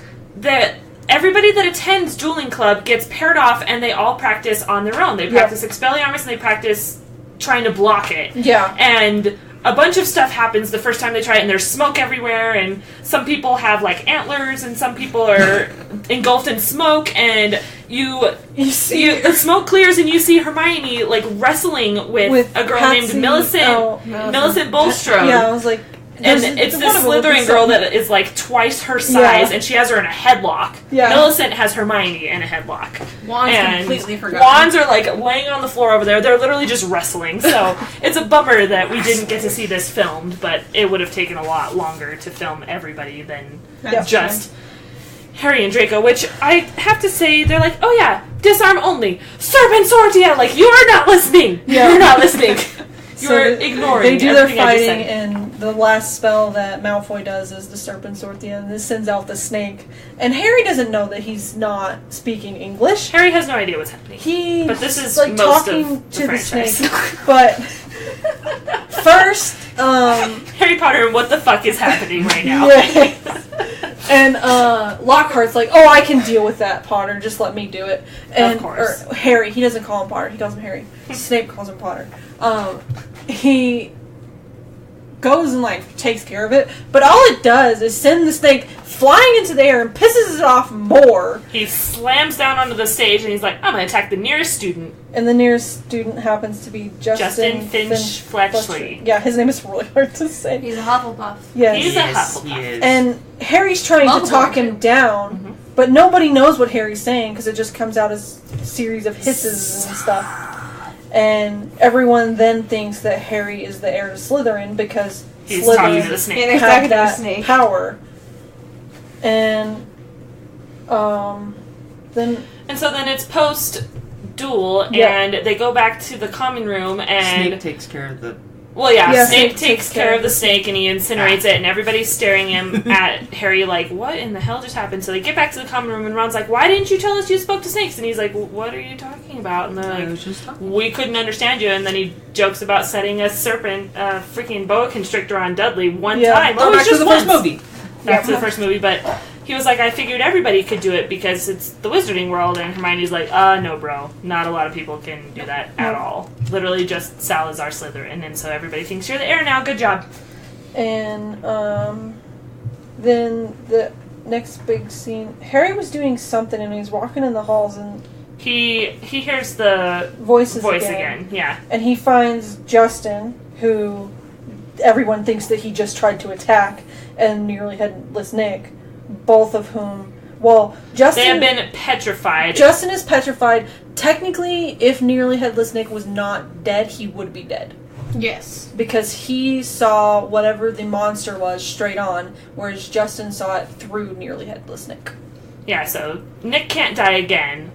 everybody that attends dueling club gets paired off, and they all practice on their own. They practice Expelliarmus, and they practice trying to block it. Yeah. And a bunch of stuff happens the first time they try it, and there's smoke everywhere, and some people have, like, antlers, and some people are engulfed in smoke, and the smoke clears, and you see Hermione, like, wrestling with a girl Patsy- named Millicent. Millicent Bulstrode. Yeah, I was like... And there's- it's one this of them Slytherin was girl something- that is like twice her size, Yeah. and she has her in a headlock. Yeah. Millicent has Hermione in a headlock. Wands And completely forgot. Wands are like laying on the floor over there. They're literally just wrestling. So it's a bummer that we didn't get to see this filmed, but it would have taken a lot longer to film everybody than That's just Harry and Draco, which I have to say, they're like, oh yeah, disarm only. Serpent Sortia! Like, you are not listening! Yeah. You're not listening! You're So ignoring They do their everything I just fighting, said. and the last spell that Malfoy does is the Serpent Sortia, and this sends out the snake. And Harry doesn't know that he's not speaking English. Harry has no idea what's happening. He's But this is like most talking of the to the franchise. snake. But first, Harry Potter, and what the fuck is happening right now? yeah. And Lockhart's like, oh, I can deal with that, Potter. Just let me do it. And, Of course. Or Harry. He doesn't call him Potter. He calls him Harry. Snape calls him Potter. He goes and, like, takes care of it. But all it does is send the snake flying into the air and pisses it off more. He slams down onto the stage, and he's like, I'm going to attack the nearest student. And the nearest student happens to be Justin Finch Fletchley. Yeah, his name is really hard to say. He's a Hufflepuff. Yes. He's a Yes, Hufflepuff. he is. And Harry's trying to Muggleborn, talk him too. down, but nobody knows what Harry's saying because it just comes out as a series of hisses and stuff. And everyone then thinks that Harry is the heir to Slytherin because He's talking to the Slytherin snake. Yeah, he's had talking to the that snake. power. And then And so then it's post-duel, Yeah. and they go back to the common room, and... Snape takes care of the... Well, yeah, Yeah, Snape Snape takes care of the snake, and he incinerates it, and everybody's staring him at Harry like, what in the hell just happened? So they get back to the common room, and Ron's like, why didn't you tell us you spoke to snakes? And he's like, what are you talking about? And they're I like, was just talking. we couldn't understand you. And then he jokes about setting a serpent, freaking boa constrictor on Dudley one Yeah. time. Go It was back to just the once. first movie. Back to the first movie, but he was like, I figured everybody could do it because it's the Wizarding world, and Hermione's like, no, bro. Not a lot of people can do that at all. Literally just Salazar Slytherin, and so everybody thinks you're the heir now. Good job. And then the next big scene, Harry was doing something and he was walking in the halls and He hears the voices voice again. again. Yeah. And he finds Justin, who everyone thinks that he just tried to attack, and nearly headless Nick, both of whom, well, Justin... They have been petrified. Justin is petrified. Technically, if nearly headless Nick was not dead, he would be dead. Yes. Because he saw whatever the monster was straight on, whereas Justin saw it through nearly headless Nick. Yeah, so Nick can't die again.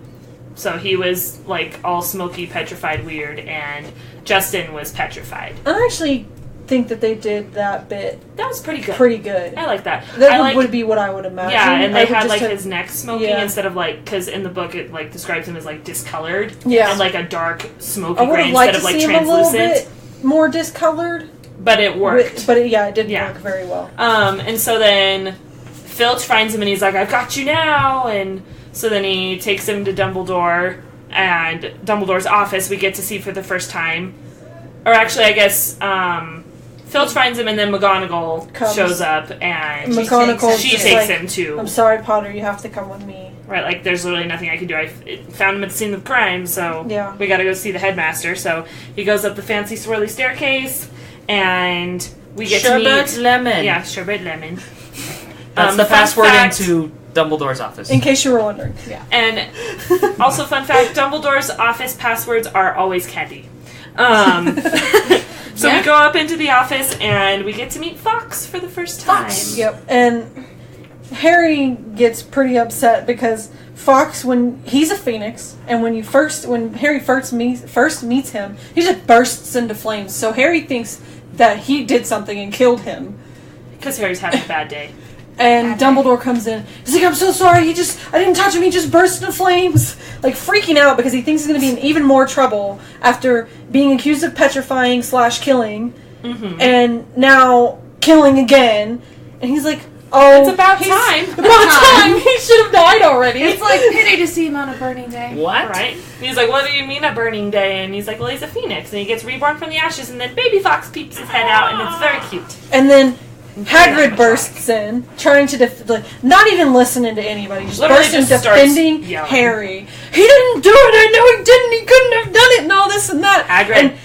So he was, like, all smoky, petrified, weird, and Justin was petrified. I actually think that they did that bit That was pretty good. pretty good. I like that. That would be what I would imagine. Yeah, and I they would had, just like, have- his neck smoking Yeah. instead of, like, because in the book it, like, describes him as, like, discolored. Yeah. And, like, a dark, smoky I would gray have liked instead to of, like, see him a little translucent. bit more discolored. But it worked. But it didn't Yeah. work very well. And so then Filch finds him and he's like, I've got you now. And so then he takes him to Dumbledore, and Dumbledore's office we get to see for the first time. Or actually, I guess Filch finds him and then McGonagall Comes. shows up and McGonagall she just takes like, him to... I'm sorry, Potter, you have to come with me. Right, like, there's literally nothing I can do. I found him at the scene of the crime, so Yeah. we gotta go see the headmaster. So he goes up the fancy swirly staircase, and we get to meet... lemon. Yeah, sherbet lemon. That's the fun password fact- into Dumbledore's office. In case you were wondering. Yeah. And also, fun fact, Dumbledore's office passwords are always candy. So we go up into the office, and we get to meet Fox for the first time. Yep. And Harry gets pretty upset because Fox, when he's a phoenix, and when Harry first meets him, he just bursts into flames. So Harry thinks that he did something and killed him. Because Harry's having a bad day. And Dumbledore comes in. He's like, I'm so sorry. I didn't touch him. He just burst into flames. Like, freaking out because he thinks he's going to be in even more trouble after being accused of petrifying / killing. Mm-hmm. And now killing again. And he's like, oh. It's about time. About time. He should have died already. It's like pity to see him on a burning day. What? Right? And he's like, what do you mean a burning day? And he's like, well, he's a phoenix. And he gets reborn from the ashes, and then baby Fox peeps his head out, and it's very cute. And then Hagrid bursts in, trying to not even listening to anybody, just Literally bursts in just starts defending yelling. Harry. He didn't do it. I know he didn't. He couldn't have done it, and all this and that. Hagrid. And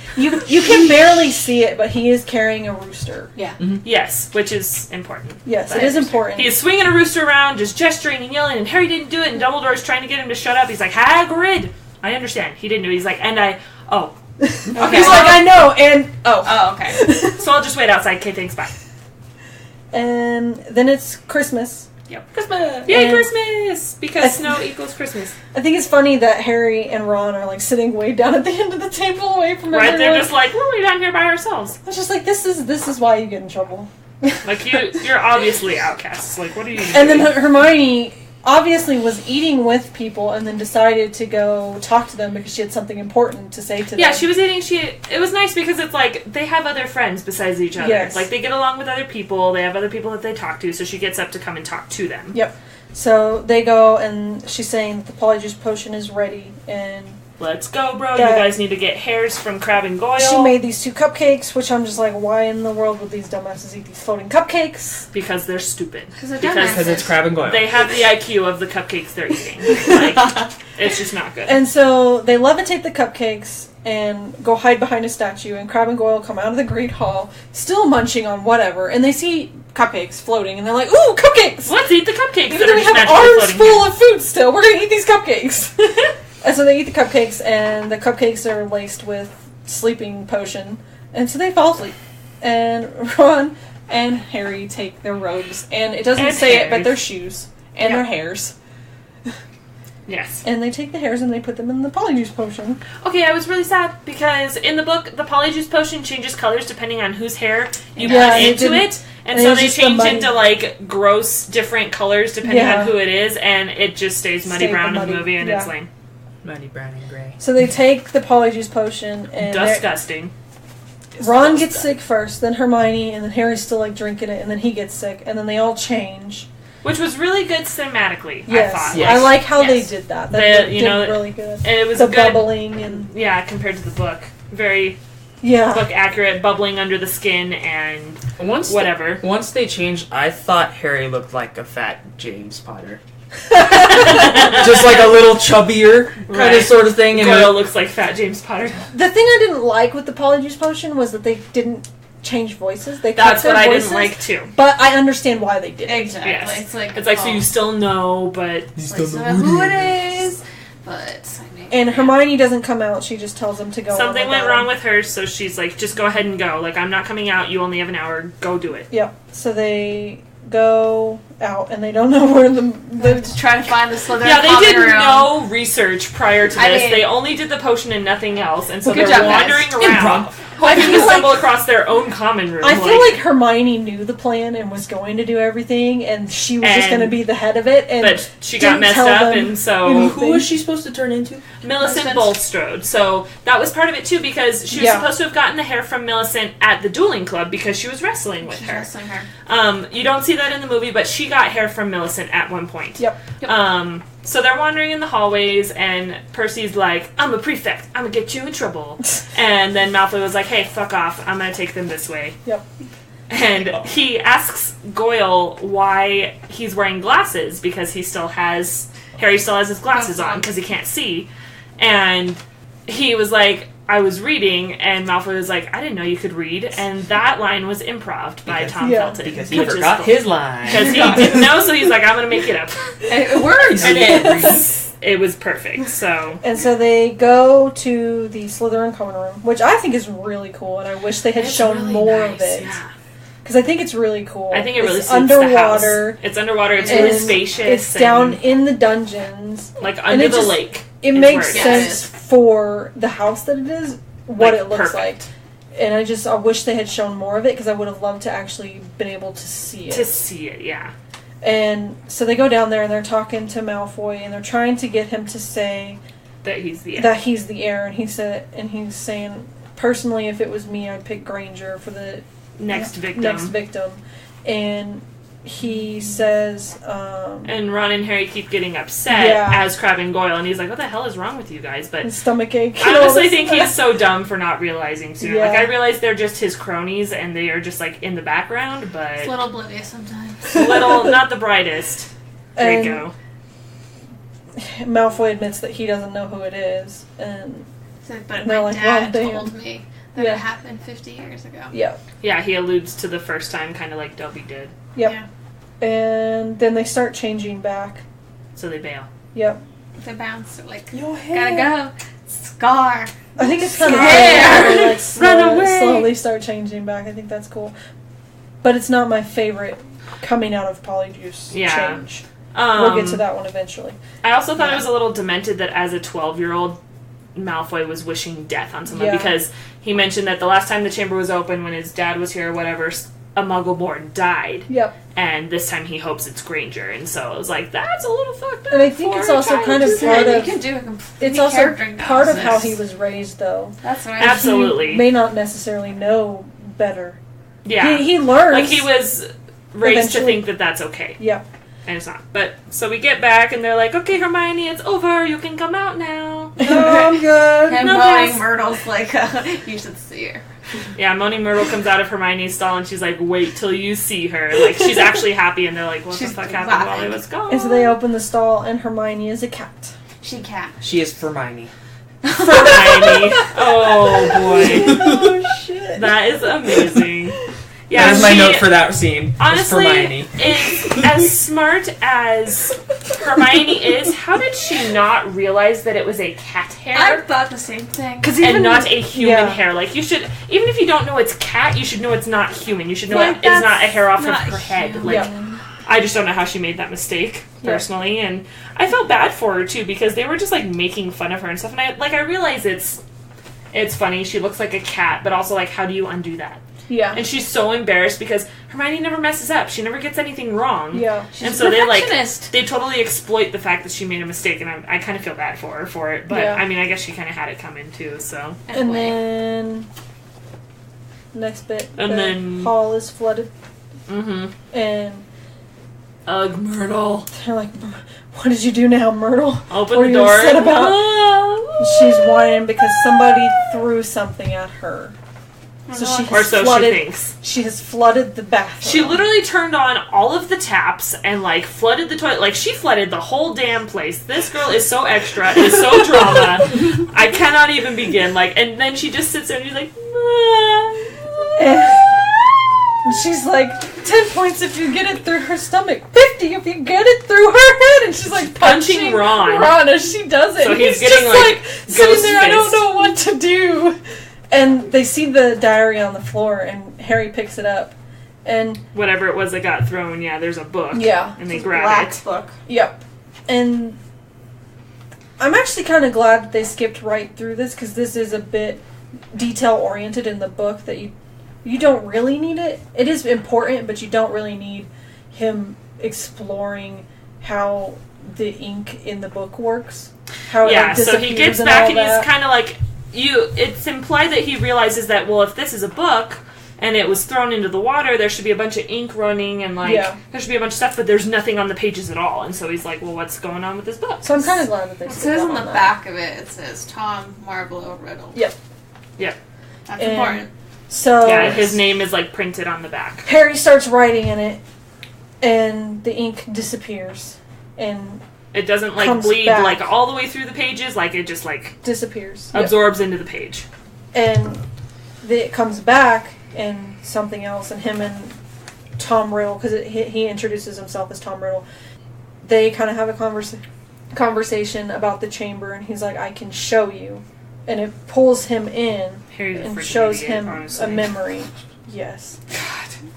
you can barely see it, but he is carrying a rooster. Yeah. Yes, which is important. Yes, But it is important. He is swinging a rooster around, just gesturing and yelling, and Harry didn't do it, and Dumbledore's trying to get him to shut up. He's like, Hagrid! I understand. He didn't do it. He's like, oh. Okay. He's like, I know, and Oh, okay. So I'll just wait outside. Okay, thanks, bye. and then it's Christmas. Yep. Christmas! Yay, And- Christmas! Because snow equals Christmas. I think it's funny that Harry and Ron are like sitting way down at the end of the table, away from Right? everyone. They're just like, we're way down here by ourselves. It's just like this is why you get in trouble. Like, you're obviously outcasts. Like, what are you doing? And then Hermione obviously was eating with people and then decided to go talk to them because she had something important to say to them. Yeah, she was eating. It was nice because it's like they have other friends besides each other. Yes. Like they get along with other people. They have other people that they talk to. So she gets up to come and talk to them. Yep. So they go and she's saying that the polyjuice potion is ready and Let's go, bro. Yeah. You guys need to get hairs from Crab and Goyle. she made these 2 cupcakes, which I'm just like, why in the world would these dumbasses eat these floating cupcakes? Because they're stupid. Because they're Because it's Crab and Goyle. They have the IQ of the cupcakes they're eating. Like, it's just not good. And so they levitate the cupcakes and go hide behind a statue, and Crab and Goyle come out of the Great Hall, still munching on whatever, and they see cupcakes floating, and they're like, ooh, cupcakes! Let's eat the cupcakes Even that though are we just have magically arms floating full here. of food still, we're gonna eat these cupcakes! And so they eat the cupcakes, and the cupcakes are laced with sleeping potion, and so they fall asleep. And Ron and Harry take their robes, and it doesn't And say it, but hairs. their shoes and their hairs. Yes. And they take the hairs and they put them in the polyjuice potion. Okay, I was really sad because in the book, the polyjuice potion changes colors depending on whose hair you Yeah, put and it into didn't- it. And and it so was they just the change muddy- into, like, gross, different colors depending Yeah. on who it is, and it just stays muddy Stayed brown in muddy, the movie, and yeah. it's lame. Muddy, brown, and gray. So they take the polyjuice potion, and Disgusting. Ron gets sick first, then Hermione, and then Harry's still like drinking it, and then he gets sick, and then they all change. Which was really good cinematically, Yes, I thought. Yes. I like how Yes. they did that. The- That you did know, really good. And it was The good, bubbling and yeah, compared to the book. Very yeah. book accurate, bubbling under the skin, and whatever. Once they changed, I thought Harry looked like a fat James Potter. Just like a little chubbier kind Right. of sort of thing. And Goyle looks like fat James Potter. The thing I didn't like with the polyjuice potion was that they didn't change voices. They kept That's their what I voices, didn't like too. But I understand why they did it. Exactly. Yes. It's like So you still know, but like, so who it is, but I mean, And Hermione doesn't come out. She just tells them to go. something on went without wrong him. with her, so she's like, just go ahead and go. Like, I'm not coming out. You only have an hour. Go do it. Yep. So they go out, and they don't know where the To try to find the Slytherin Yeah, they common did room. no research prior to this. I mean- They only did the potion and nothing else, and so Good they're job, guys. wandering around, Improv. hoping to stumble across their own common room. I feel like Hermione knew the plan and was going to do everything, and she was just And- going to be the head of it. And but she got didn't messed tell up, them and so anything. Who was she supposed to turn into? Millicent Bulstrode. So that was part of it too, because she was Yeah. supposed to have gotten the hair from Millicent at the dueling club because she was wrestling with She's her. wrestling her. You don't see that in the movie, but she got hair from Millicent at one point. Yep. So they're wandering in the hallways, and Percy's like, I'm a prefect. I'm going to get you in trouble. And then Malfoy was like, hey, fuck off. I'm going to take them this way. Yep. And he asks Goyle why he's wearing glasses, because Harry still has his glasses on, because he can't see. And he was like, I was reading, and Malfoy was like, I didn't know you could read. And that line was improved by Tom Yeah. Felton. Because he which is forgot cool. his line. Because he didn't know, so he's like, I'm going to make it up. It works. And it was perfect, so... And so they go to the Slytherin common room, which I think is really cool, and I wish they had It's shown really more nice, of it. yeah. Because I think it's really cool. I think it really it's suits underwater. the house. It's underwater, it's really and spacious. It's and, down in the dungeons. like, and under it the just- lake. It is makes where it is. sense for the house that it is, what Like, it looks perfect. like. And I wish they had shown more of it, because I would have loved to actually been able to see it. To see it, yeah. And so they go down there, and they're talking to Malfoy, and they're trying to get him to say That he's the that he's the heir, and he's saying, personally, if it was me, I'd pick Granger for the next victim. next victim. And he says, And Ron and Harry keep getting upset Yeah. as Crabbe and Goyle, and he's like, what the hell is wrong with you guys? But his stomach ache. I and all honestly this think stuff. he's so dumb for not realizing sooner. Yeah. Like, I realize they're just his cronies, and they are just, like, in the background, but... It's a little oblivious sometimes. not the brightest. And- Draco. Malfoy admits that he doesn't know who it is, and But they're my like, dad well, damn. told me that Yeah. it happened 50 years ago. yeah. Yeah, he alludes to the first time, kind of like Dobby did. Yep. Yeah. And then they start changing back. So they bail. Yep. The bounce, they're like, Your hair. gotta go. Scar. I think it's kind of Hair. cool. They, like, Run away. slowly start changing back. I think that's cool. But it's not my favorite coming out of Polyjuice Yeah. change. We'll get to Um, that one eventually. I also thought Yeah. it was a little demented that as a 12-year-old, Malfoy was wishing death on someone, Yeah. because he mentioned that the last time the chamber was open, when his dad was here or whatever, a Muggle-born died, Yep. and this time he hopes it's Granger, and so I was like, that's a little fucked up. And I think for it's a also child kind of to part say. You of- can do a complete It's also character part of how analysis. he was raised, though. That's what I Absolutely. He may not necessarily know better. Yeah. He learns. Like, he was raised to Eventually. think that that's okay. Yeah. And it's not. But, so we get back, and they're like, okay, Hermione, it's over, you can come out now. No, I'm good. Him No, mowing yes. Myrtle's like, you should see her. Yeah, Moaning Myrtle comes out of Hermione's stall, and she's like, wait till you see her. Like, she's actually happy, and they're like, what She's the fuck happened while laughing. I was gone? And so they open the stall, and Hermione is a cat. She cat. She is Hermione. Hermione. Oh, boy. Oh, shit. That is amazing. Yeah, that is my she- note for that scene. Honestly, Hermione. is as smart as Hermione is, how did she not realize that it was a cat I hair thought the same thing. and not a human yeah. hair? Like, you should, even if you don't know it's cat, you should know it's not human. You should know Like, it's not a that's hair off of not her head. human. Like, Yeah. I just don't know how she made that mistake Yeah. personally, and I felt bad for her too, because they were just like making fun of her and stuff. And I realize it's funny. She looks like a cat, but also like, how do you undo that? Yeah. And she's so embarrassed because Hermione never messes up. She never gets anything wrong. Yeah. And a so they perfectionist. they totally exploit the fact that she made a mistake, and I kind of feel bad for her for it. But Yeah. I mean, I guess she kind of had it coming too. So And Anyway. then next bit, And the then- hall is flooded, mm-hmm. and Ugh, Myrtle, they're like, "What did you do now, Myrtle?" open What the are you door. upset about? She's whining because somebody threw something at her, so she Or has so flooded. she thinks. She has flooded the bathroom. She literally turned on all of the taps and like flooded the toilet. Like, she flooded the whole damn place. This girl is so extra. Is so drama. I cannot even begin. Like, and then she just sits there and she's like, And she's like, 10 points if you get it through her stomach, 50 if you get it through her head, and she's like punching Ron. as she does it. So And he's he's getting, just like, sitting there, I don't ghost-faced. know what to do. And they see the diary on the floor, and Harry picks it up, And whatever it was that got thrown, there's a book. Yeah. And they It's grab black it. book. Yep. And I'm actually kind of glad that they skipped right through this, because this is a bit detail-oriented in the book that you don't really need it. It is important, but you don't really need him exploring how the ink in the book works. How it, like, so he disappears gets and back all and that. he's kind of like, it's implied that he realizes that, well, if this is a book and it was thrown into the water, there should be a bunch of ink running and, like, there should be a bunch of stuff, but there's nothing on the pages at all. And so he's like, well, what's going on with this book? So I'm kind of glad that they It skipped says out on the that. back of it, it says Tom Marvolo Riddle. Yep. Yep. That's And important. So Yeah, his name is, like, printed on the back. Harry starts writing in it, and the ink disappears and It doesn't, like, Comes bleed, back. like, all the way through the pages. Like, it just, like, disappears. Yep. absorbs into the page. And it comes back and something else, and him and Tom Riddle, because he introduces himself as Tom Riddle, they kind of have a conversation about the chamber, and he's like, I can show you. And it pulls him in Harry's a and freaking shows idiot, him honestly. a memory. Yes. God.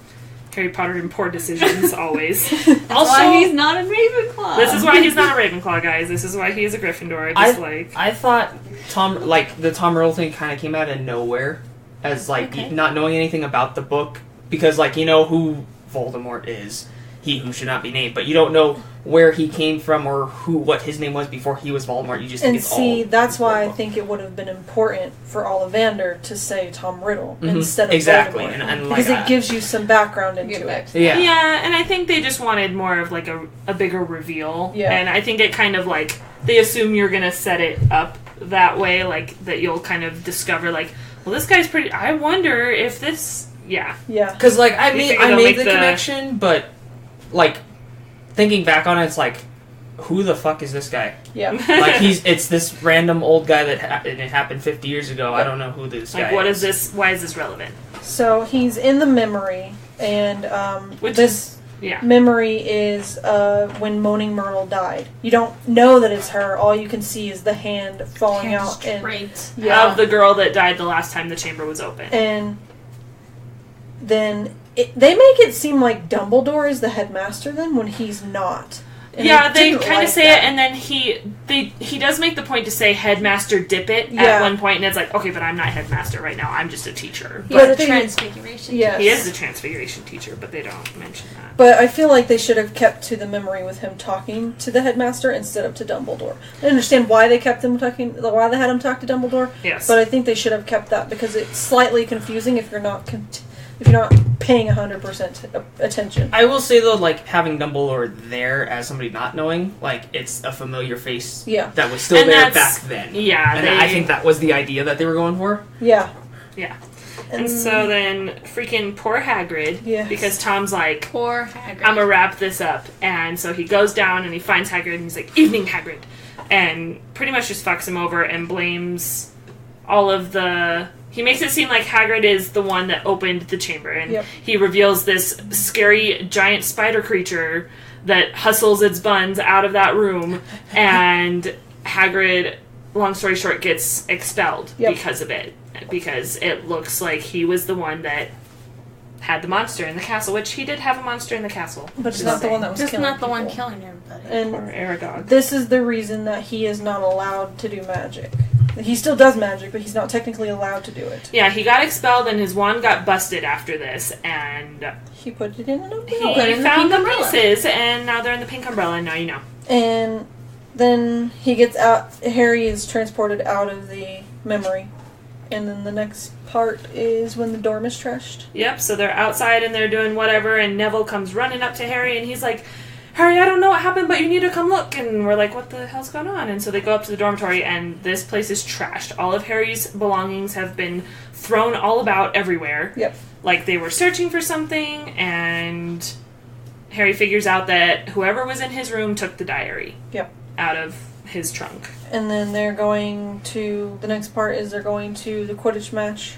Harry Potter in poor decisions, always. That's why he's not a Ravenclaw. This is why he's not a Ravenclaw, guys. This is why he is a Gryffindor. Just I thought the Tom Riddle thing kind of came out of nowhere, as like not knowing anything about the book, because like you know who Voldemort is, he who should not be named, but you don't know where he came from or what his name was before he was Voldemort. You just think And it's see, all that's why I Voldemort. think it would have been important for Ollivander to say Tom Riddle Mhm. instead of Exactly, Voldemort. and because like, it gives you some background into Get it. back. yeah. and I think they just wanted more of like a bigger reveal. Yeah. And I think it kind of like they assume you're gonna set it up that way, like that you'll kind of discover like, well, this guy's pretty. I wonder if this. Yeah. Yeah. Because like I You made figure they'll the make the- connection, but like thinking back on it, it's like, who the fuck is this guy? Yeah. Like it's this random old guy and it happened 50 years ago. I don't know who this guy Like, what is this? Why is this relevant? So he's in the memory, and Which this Yeah. memory is when Moaning Myrtle died. You don't know that it's her. All you can see is the hand falling out. And, Straight. yeah. Of the girl that died the last time the chamber was open. And then they make it seem like Dumbledore is the headmaster then when he's not. And Yeah, I they didn't kind like of say that. it, and then he does make the point to say Headmaster Dippet Yeah. at one point, and it's like, okay, but I'm not Headmaster right now. I'm just a teacher. He's But the they- transfiguration. Yes. He is the Transfiguration teacher, but they don't mention that. But I feel like they should have kept to the memory with him talking to the headmaster instead of to Dumbledore. I understand why they kept him why they had him talk to Dumbledore. Yes. But I think they should have kept that because it's slightly confusing if you're not paying 100% attention. I will say though, like having Dumbledore there as somebody not knowing, like it's a familiar face. Yeah. That was still And there that's- back then. yeah, and they- I think that was the idea that they were going for. Yeah. Yeah. And so then freaking poor Hagrid, Yes. because Tom's like, Poor Hagrid. I'm gonna wrap this up. And so he goes down and he finds Hagrid and he's like, evening, Hagrid. And pretty much just fucks him over and blames all of the... He makes it seem like Hagrid is the one that opened the chamber. And Yep. he reveals this scary giant spider creature that hustles its buns out of that room. And Hagrid, long story short, gets expelled Yep. because of it. Because it looks like he was the one that had the monster in the castle, which he did have a monster in the castle. But it's not the one that was Just killing not the one people. killing everybody. And Or Aragog. this is the reason that he is not allowed to do magic. He still does magic, but he's not technically allowed to do it. Yeah, he got expelled and his wand got busted after this, and He put it in an umbrella. he put it in the found pink the umbrella. pieces, and now they're in the pink umbrella, and now you know. And then he gets out. Harry is transported out of the memory. And then the next part is when the dorm is trashed. Yep, so they're outside and they're doing whatever, and Neville comes running up to Harry, and he's like, Harry, I don't know what happened, but you need to come look. And we're like, what the hell's going on? And so they go up to the dormitory, and this place is trashed. All of Harry's belongings have been thrown all about everywhere. Yep. Like they were searching for something, and Harry figures out that whoever was in his room took the diary. Yep. Out of his trunk. And then they're going to... The next part is they're going to the Quidditch match.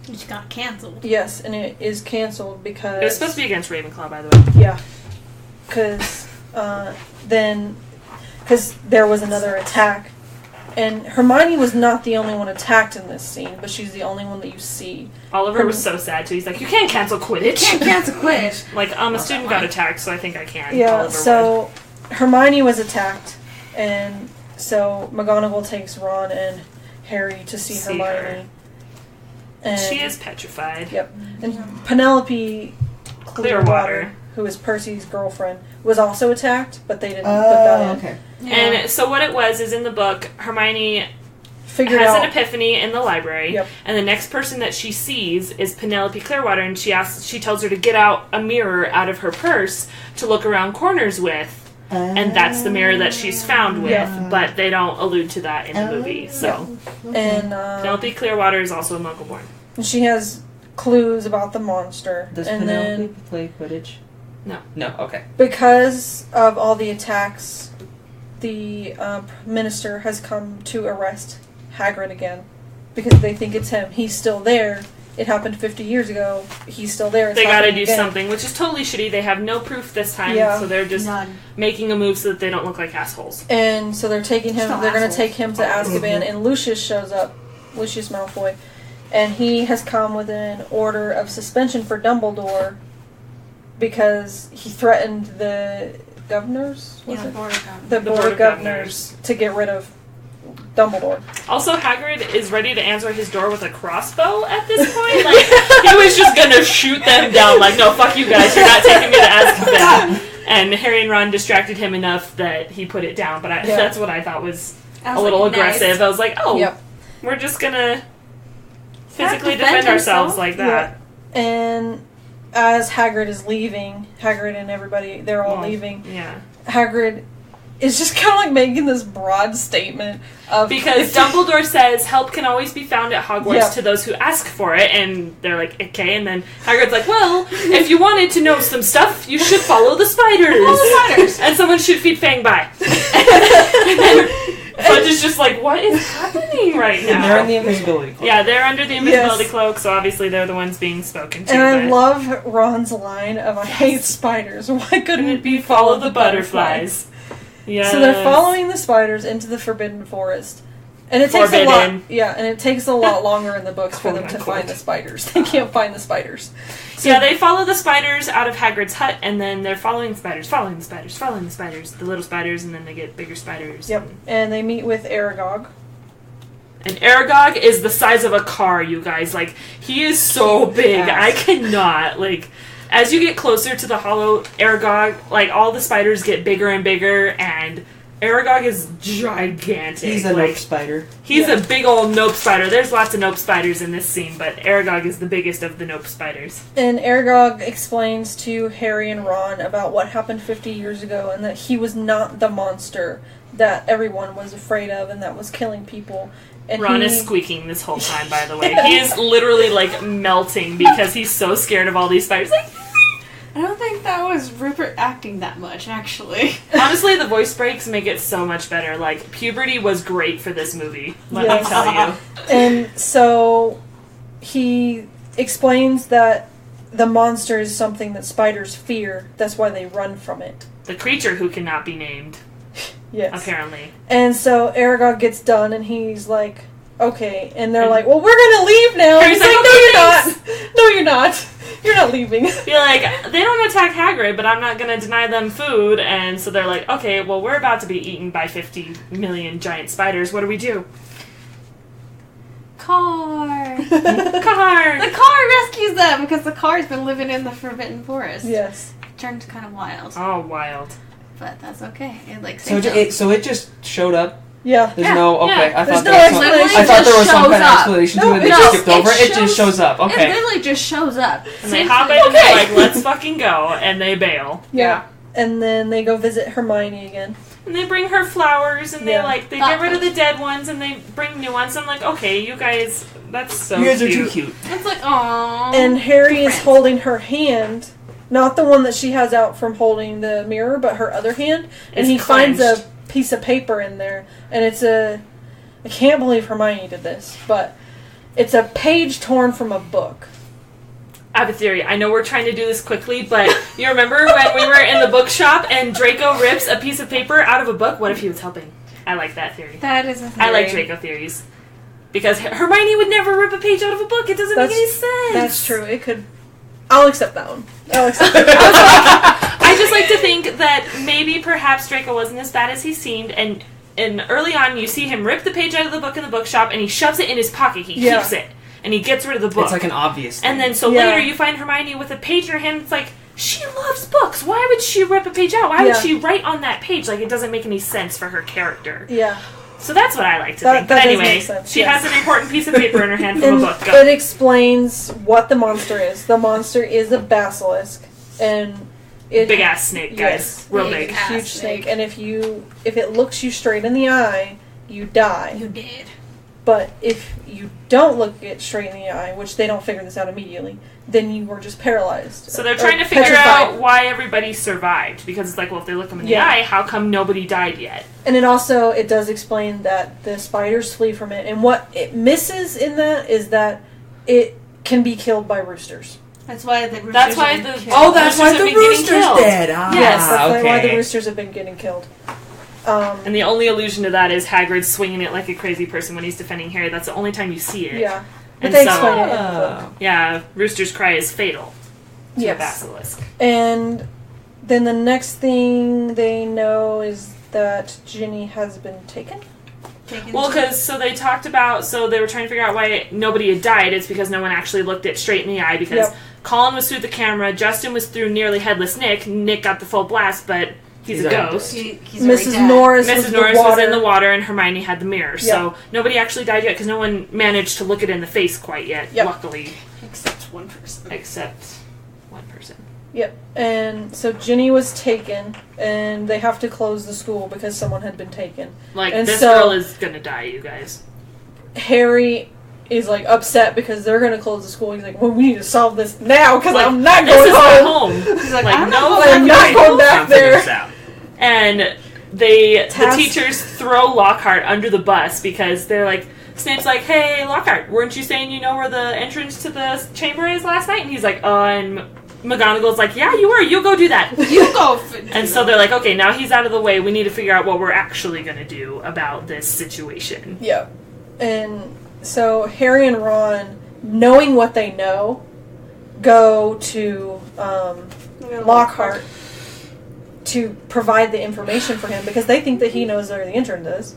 Which got canceled. Yes, and it is canceled because... It was supposed to be against Ravenclaw, by the way. Yeah. Because then... Because there was another attack And Hermione was not the only one attacked in this scene, but she's the only one that you see. Oliver was so sad too. He's like, "You can't cancel Quidditch." Can't cancel Quidditch. Like, a student got attacked, so I think I can. Yeah, Oliver so Hermione was attacked, and so McGonagall takes Ron and Harry to see Hermione. her. And She is petrified. Yep. And Penelope Clearwater. who is Percy's girlfriend, was also attacked, but they didn't put that in. Okay. And so what it was is in the book, Hermione Figured has out. an epiphany in the library, Yep. and the next person that she sees is Penelope Clearwater, and she tells her to get out a mirror out of her purse to look around corners with. And that's the mirror that she's found with, Yeah. but they don't allude to that in the movie. So And Penelope Clearwater is also a Muggle-born. she has clues about the monster. Does and Penelope then play Quidditch? No. No. Okay. because of all the attacks, the minister has come to arrest Hagrid again because they think it's him. He's still there. It happened 50 years ago. He's still there. It's They gotta happening do again. something, which is totally shitty. They have no proof this time, Yeah. so they're just None. making a move so that they don't look like assholes. And so they're taking him. Still They're going to assholes. take him to Azkaban, and Lucius shows up. Lucius Malfoy, and he has come with an order of suspension for Dumbledore because he threatened the governors. Was Yeah, it? Board of Governors. The board of governors to get rid of Dumbledore. Also, Hagrid is ready to answer his door with a crossbow at this point. Like, he was just gonna shoot them down. Like, no, fuck you guys, you're not taking me to Azkaban. And Harry and Ron distracted him enough that he put it down. But Yeah. that's what I thought was I a was little like, aggressive. nice. I was like, oh, Yep. we're just gonna physically defend defend ourselves himself? like that. And as Hagrid is leaving, Hagrid and everybody, they're all Well, leaving. Yeah. Hagrid is just kind of like making this broad statement of Because Dumbledore says help can always be found at Hogwarts Yeah. to those who ask for it, and they're like, okay, and then Hagrid's like, well, if you wanted to know some stuff, you should follow the spiders. Follow the spiders. And someone should feed Fang Bai. And then Fudge is just like, what is happening right now? They're in the invisibility cloak. Yeah, they're under the invisibility Yes. cloak, so obviously they're the ones being spoken to. And I but love Ron's line of "I hate spiders. Why couldn't couldn't it it be be follow the butterflies? Yeah. So they're following the spiders into the Forbidden Forest, and it takes a lot. Forbidden. Yeah, and it takes a lot longer in the books for them to Quote, find the spiders. They can't find the spiders. So Yeah, they follow the spiders out of Hagrid's hut, and then they're following the spiders, the little spiders, and then they get bigger spiders. Yep, and they meet with Aragog. And Aragog is the size of a car, you guys. Like, he is so big. Yes. I cannot, like... As you get closer to the hollow Aragog, like, all the spiders get bigger and bigger, and Aragog is gigantic. He's a like, nope spider. He's Yeah. a big old nope spider. There's lots of nope spiders in this scene, but Aragog is the biggest of the nope spiders. And Aragog explains to Harry and Ron about what happened 50 years ago, and that he was not the monster that everyone was afraid of, and that was killing people. And Ron he, is squeaking this whole time, by the way. He is literally, like, melting because he's so scared of all these spiders. Like, I don't think that was Rupert acting that much, actually. honestly, the voice breaks make it so much better. Like, puberty was great for this movie, let Yes. me tell you. And so he explains that the monster is something that spiders fear. That's why they run from it. The creature who cannot be named, Yes. apparently. And so Aragog gets done, and he's like, okay. And they're like, well, we're going to leave now. And Harry's he's like, like, no, okay, you're not. thanks." No, you're not. You're not leaving. Be like, they don't attack Hagrid, but I'm not going to deny them food. And so they're like, okay, well, we're about to be eaten by 50 million giant spiders. What do we do? Car. Car! The car rescues them because the car's been living in the Forbidden Forest. Yes. It turned kind of wild, Oh, wild. but that's okay. It like So saved them. it just showed up. Yeah. There's Yeah, no okay. yeah. I There's thought no there was some, explanation. I thought there was some It kind of just shows explanation up. to it. They No, just it skipped over it. It just shows up. It Okay. literally just shows up. And they hop in and they're like, let's fucking go. And they bail. Yeah. And then they go visit Hermione again. And they bring her flowers and Yeah. they get rid of the dead ones and they bring new ones. I'm like, okay, you guys, that's so You guys are cute. too cute. It's like, aww. And Harry is friends. holding her hand. Not the one that she has out from holding the mirror, but her other hand. And It's he finds a clenched. piece of paper in there. And it's a... I can't believe Hermione did this, but it's a page torn from a book. I have a theory. I know we're trying to do this quickly, but you remember when we were in the bookshop and Draco rips a piece of paper out of a book? What if he was helping? I like that theory. That is a theory. I like Draco theories. Because Hermione would never rip a page out of a book. It doesn't make any sense. That's true. It could. I'll accept that one. I'll accept I just like to think that maybe perhaps Draco wasn't as bad as he seemed, and early on you see him rip the page out of the book in the bookshop, and he shoves it in his pocket. He keeps it, and he gets rid of the book. It's like an obvious thing. And then later you find Hermione with a page in her hand. It's like, she loves books. Why would she rip a page out? Why would she write on that page? Like, it doesn't make any sense for her character. Yeah. So that's what I like to think. But that does anyway, make sense, she has an important piece of paper in her hand from And a book. Go. it explains what the monster is. The monster is a basilisk, and it Big ass snake, guys. Yes. Real Big big. ass huge snake. snake. And if it looks you straight in the eye, you die. You did. But if you don't look it straight in the eye, which they don't figure this out immediately, then you were just paralyzed. So they're Or trying to figure petrified. out why everybody survived. Because it's like, well, if they look them in the Yeah. eye, how come nobody died yet? And it does explain that the spiders flee from it, and what it misses in that is that it can be killed by roosters. That's why the roosters That's why have been the- killed. Oh, that's why Roosters the have been getting rooster's killed. dead. Ah, Yes, That's okay. why the roosters have been getting killed. And the only allusion to that is Hagrid swinging it like a crazy person when he's defending Harry. That's the only time you see it. Yeah. But And they so- explain it in the book. Yeah, Rooster's cry is fatal to a Yes. basilisk. And then the next thing they know is that Ginny has been taken. Well, so they talked about, so they were trying to figure out why nobody had died. It's because no one actually looked it straight in the eye, because Colin was through the camera, Justin was through nearly headless Nick got the full blast, but he's a ghost. He's Mrs. already Norris, Mrs. was, Norris the was water. in the water, and Hermione had the mirror. So nobody actually died yet, because no one managed to look it in the face quite yet, luckily. dead. Except one person. Except one person. Yep. And so Ginny was taken, and they have to close the school because someone had been taken. Like, And this so- girl is gonna die, you guys. Harry is like upset because they're gonna close the school. He's like, "Well, we need to solve this now because Like, I'm not This going is my home." home. He's like, Like, I'm no, not I'm not going back Time to figure there. this out. And the Task- teachers throw Lockhart under the bus because they're like, Snape's like, hey, Lockhart, weren't you saying you know where the entrance to the chamber is last night? And he's like, and McGonagall's like, yeah, you were. You go do that. You go. And so they're like, okay, now he's out of the way. We need to figure out what we're actually going to do about this situation. Yeah. And so Harry and Ron, knowing what they know, go to Lockhart to provide the information for him because they think that he knows where the entrance is.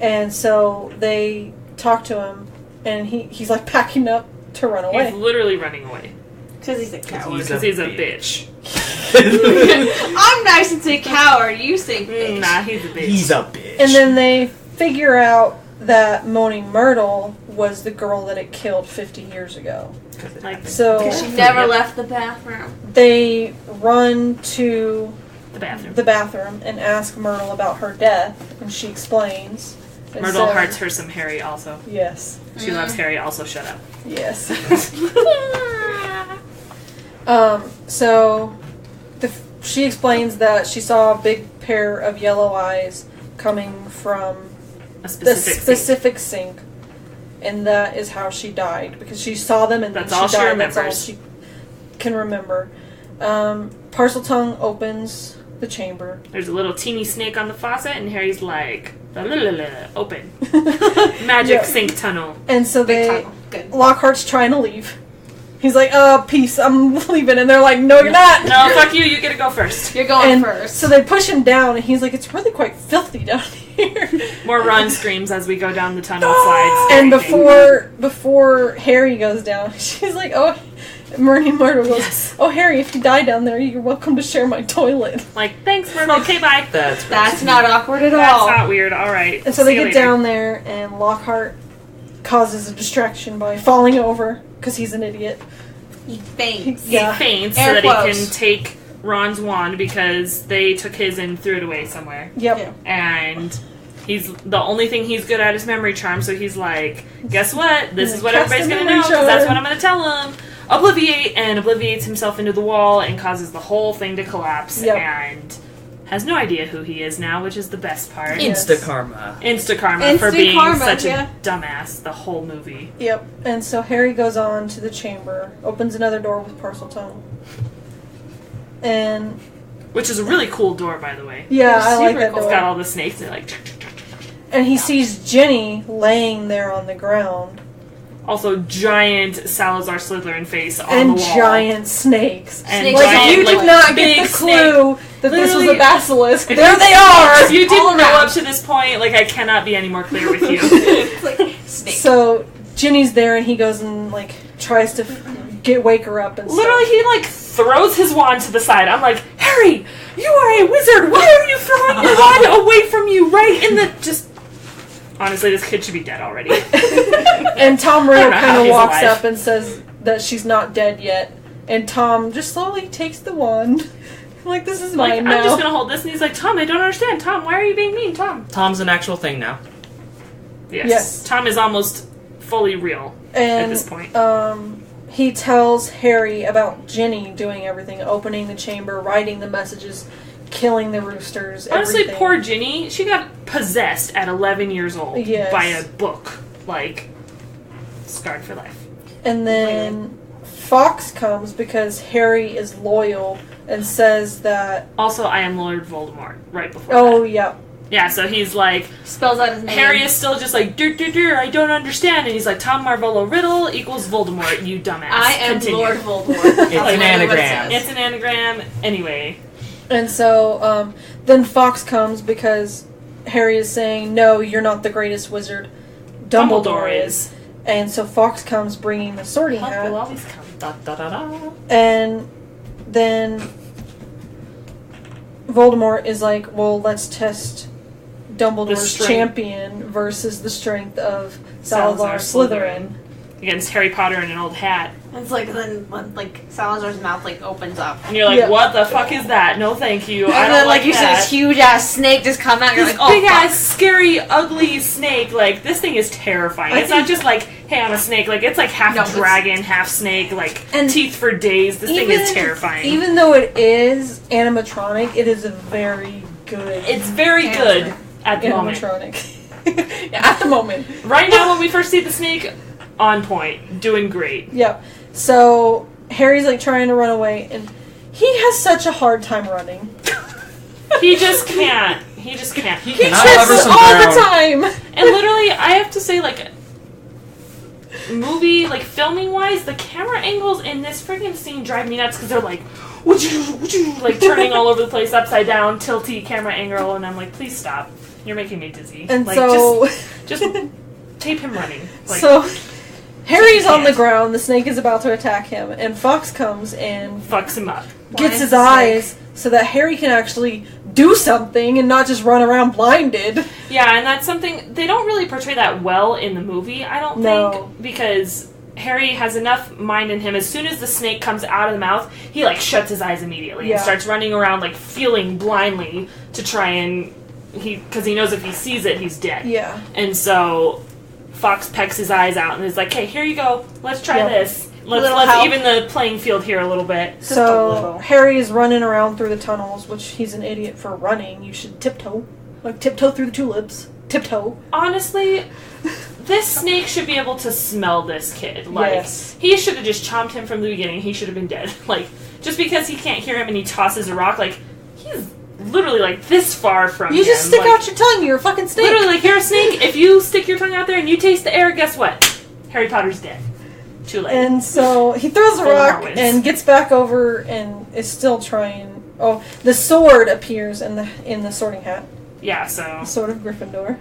And so they talk to him, and he's like packing up to run away. He's literally running away. Because he's a coward. Because he's a bitch. I'm nice and say coward. You say bitch. Nah, he's a bitch. He's a bitch. And then they figure out that Moaning Myrtle was the girl that it killed 50 years ago. Like, So Because she never left the bathroom. they run to the bathroom. the bathroom and ask Myrtle about her death, and she explains. And Myrtle says- hearts her some Harry also. Yes. She loves Harry also. Shut up. Yes. So she explains that she saw a big pair of yellow eyes coming from A the specific scene. specific sink, and that is how she died because she saw them and That's then all she died. That's all remembers. she can remember. Parseltongue opens the chamber. There's a little teeny snake on the faucet, and Harry's like, "La, la, la, la, open. Magic Yeah. sink tunnel. And so Big they tunnel. Good. Lockhart's trying to leave. He's like, peace, I'm leaving. And they're like, no, you're not. No, fuck you, you get to go first. You're going And first. so they push him down, and he's like, it's really quite filthy down here. More Ron screams as we go down the tunnel Ah! slides. And before Harry goes down, she's like, oh, Myrtle goes, Yes. oh, Harry, if you die down there, you're welcome to share my toilet. Like, thanks, Myrtle, okay, bye. That's not awkward at That's all. not weird, alright. And so they get down there, and Lockhart causes a distraction by falling over, because he's an idiot. He faints. He Yeah. faints so Air that he quotes. can take Ron's wand because they took his and threw it away somewhere. Yep. Yeah. And he's the only thing he's good at is memory charm, so he's like, guess what? This is what Cast everybody's a gonna memory know, because that's charm. what I'm gonna tell him. Obliviates himself into the wall and causes the whole thing to collapse, Yep. and has no idea who he is now, which is the best part. Yes. Insta karma. Insta karma for being Insta-karma, such yeah. a dumbass the whole movie. Yep. And so Harry goes on to the chamber, opens another door with Parseltongue. And Which is a really cool door, by the way. yeah, It's I like super that cool. It's door. got all the snakes and like. And he sees Ginny laying there on the ground. Also, giant Salazar Slytherin face on And the wall. giant snakes. And Like, giant, you did like, not big get the clue that this was a Literally, basilisk. if There you- they are! If you All didn't know around. up to this point, like, I cannot be any more clear with you. It's like snake. So, Ginny's there and he goes and, like, tries to wake her up and stuff. Literally, he, like, throws his wand to the side. I'm like, Harry, you are a wizard! Why are you throwing your wand away from you right in the... Just... Honestly, this kid should be dead already. And Tom I Riddle don't know how kind of he's walks alive. up and says that she's not dead yet. And Tom just slowly takes the wand. Like, this is Like, mine I'm now. just gonna hold this, and he's like, Tom, I don't understand. Tom, why are you being mean, Tom? Tom's an actual thing now. Yes. Yes. Tom is almost fully real And at this point. he tells Harry about Ginny doing everything, opening the chamber, writing the messages, killing the roosters, Honestly, everything. poor Ginny, she got possessed at 11 years old Yes. by a book. Like, scarred for life. And then Fox comes because Harry is loyal and says that... Also, I am Lord Voldemort, right before Oh, that. yeah. Yeah, so he's like, Spells out his name. Harry is still just like, I don't understand. And he's like, Tom Marvolo Riddle equals Voldemort, you dumbass. I am Continue. Lord Voldemort. It's That's an what it anagram. says. It's an anagram. Anyway. And so then Fox comes because Harry is saying, no, you're not the greatest wizard. Dumbledore is. And so Fox comes bringing the sorting Help hat. will always come. Da, da, da, da. And then Voldemort is like, well, let's test Dumbledore's strength. champion versus the strength of Salazar Slytherin. Against Harry Potter in an old hat. It's like then when like Salazar's mouth like opens up. And you're like, Yeah. what the fuck is that? No thank you. I And don't then like you see that. this huge ass snake just come out. You're This like, oh big fuck. ass, scary, ugly snake. Like, this thing is terrifying. It's not just like, hey, I'm a snake. Like, it's like half No, it's- dragon, half snake, like, And teeth for days. This thing is terrifying. Even though it is animatronic, it is a very good It's very good at the moment. animatronic. At the moment. Right now, when we first see the snake, on point. Doing great. Yep. So Harry's like trying to run away, and he has such a hard time running. He just can't. He just can't. He He cannot cover trips some all ground. the time. And literally, I have to say, like, movie, like, filming-wise, the camera angles in this freaking scene drive me nuts, because they're like, like, turning all over the place, upside down, tilty camera angle, and I'm like, please stop. You're making me dizzy. And like, so, just tape him running. Like, so Harry's on the can't. ground. The snake is about to attack him, and Fox comes and fucks him up. gets Blinds his the eyes so that Harry can actually do something and not just run around blinded. Yeah, and that's something, they don't really portray that well in the movie, I don't No. think, because Harry has enough mind in him. As soon as the snake comes out of the mouth, he, like, shuts his eyes immediately Yeah. and starts running around, like, feeling blindly to try and, because he knows if he sees it, he's dead. Yeah. And so Fox pecks his eyes out and is like, hey, here you go, let's try Yep. this. Let's Little help. even the playing field here a little bit. Just a So little. Harry is running around through the tunnels, which he's an idiot for running. You should tiptoe. Like tiptoe through the tulips. Tiptoe. Honestly, this snake should be able to smell this kid. Like, Yes. he should have just chomped him from the beginning. He should have been dead. Like, just because he can't hear him and he tosses a rock, like, he's literally, like, this far from You him. just stick like, out your tongue, you're a fucking snake. literally, like, you're a snake. If you stick your tongue out there and you taste the air, guess what? Harry Potter's dead. Too late. And so he throws a Voldemort rock wins. and gets back over and is still trying. Oh, the sword appears in the sorting hat. Yeah, so The sword of Gryffindor.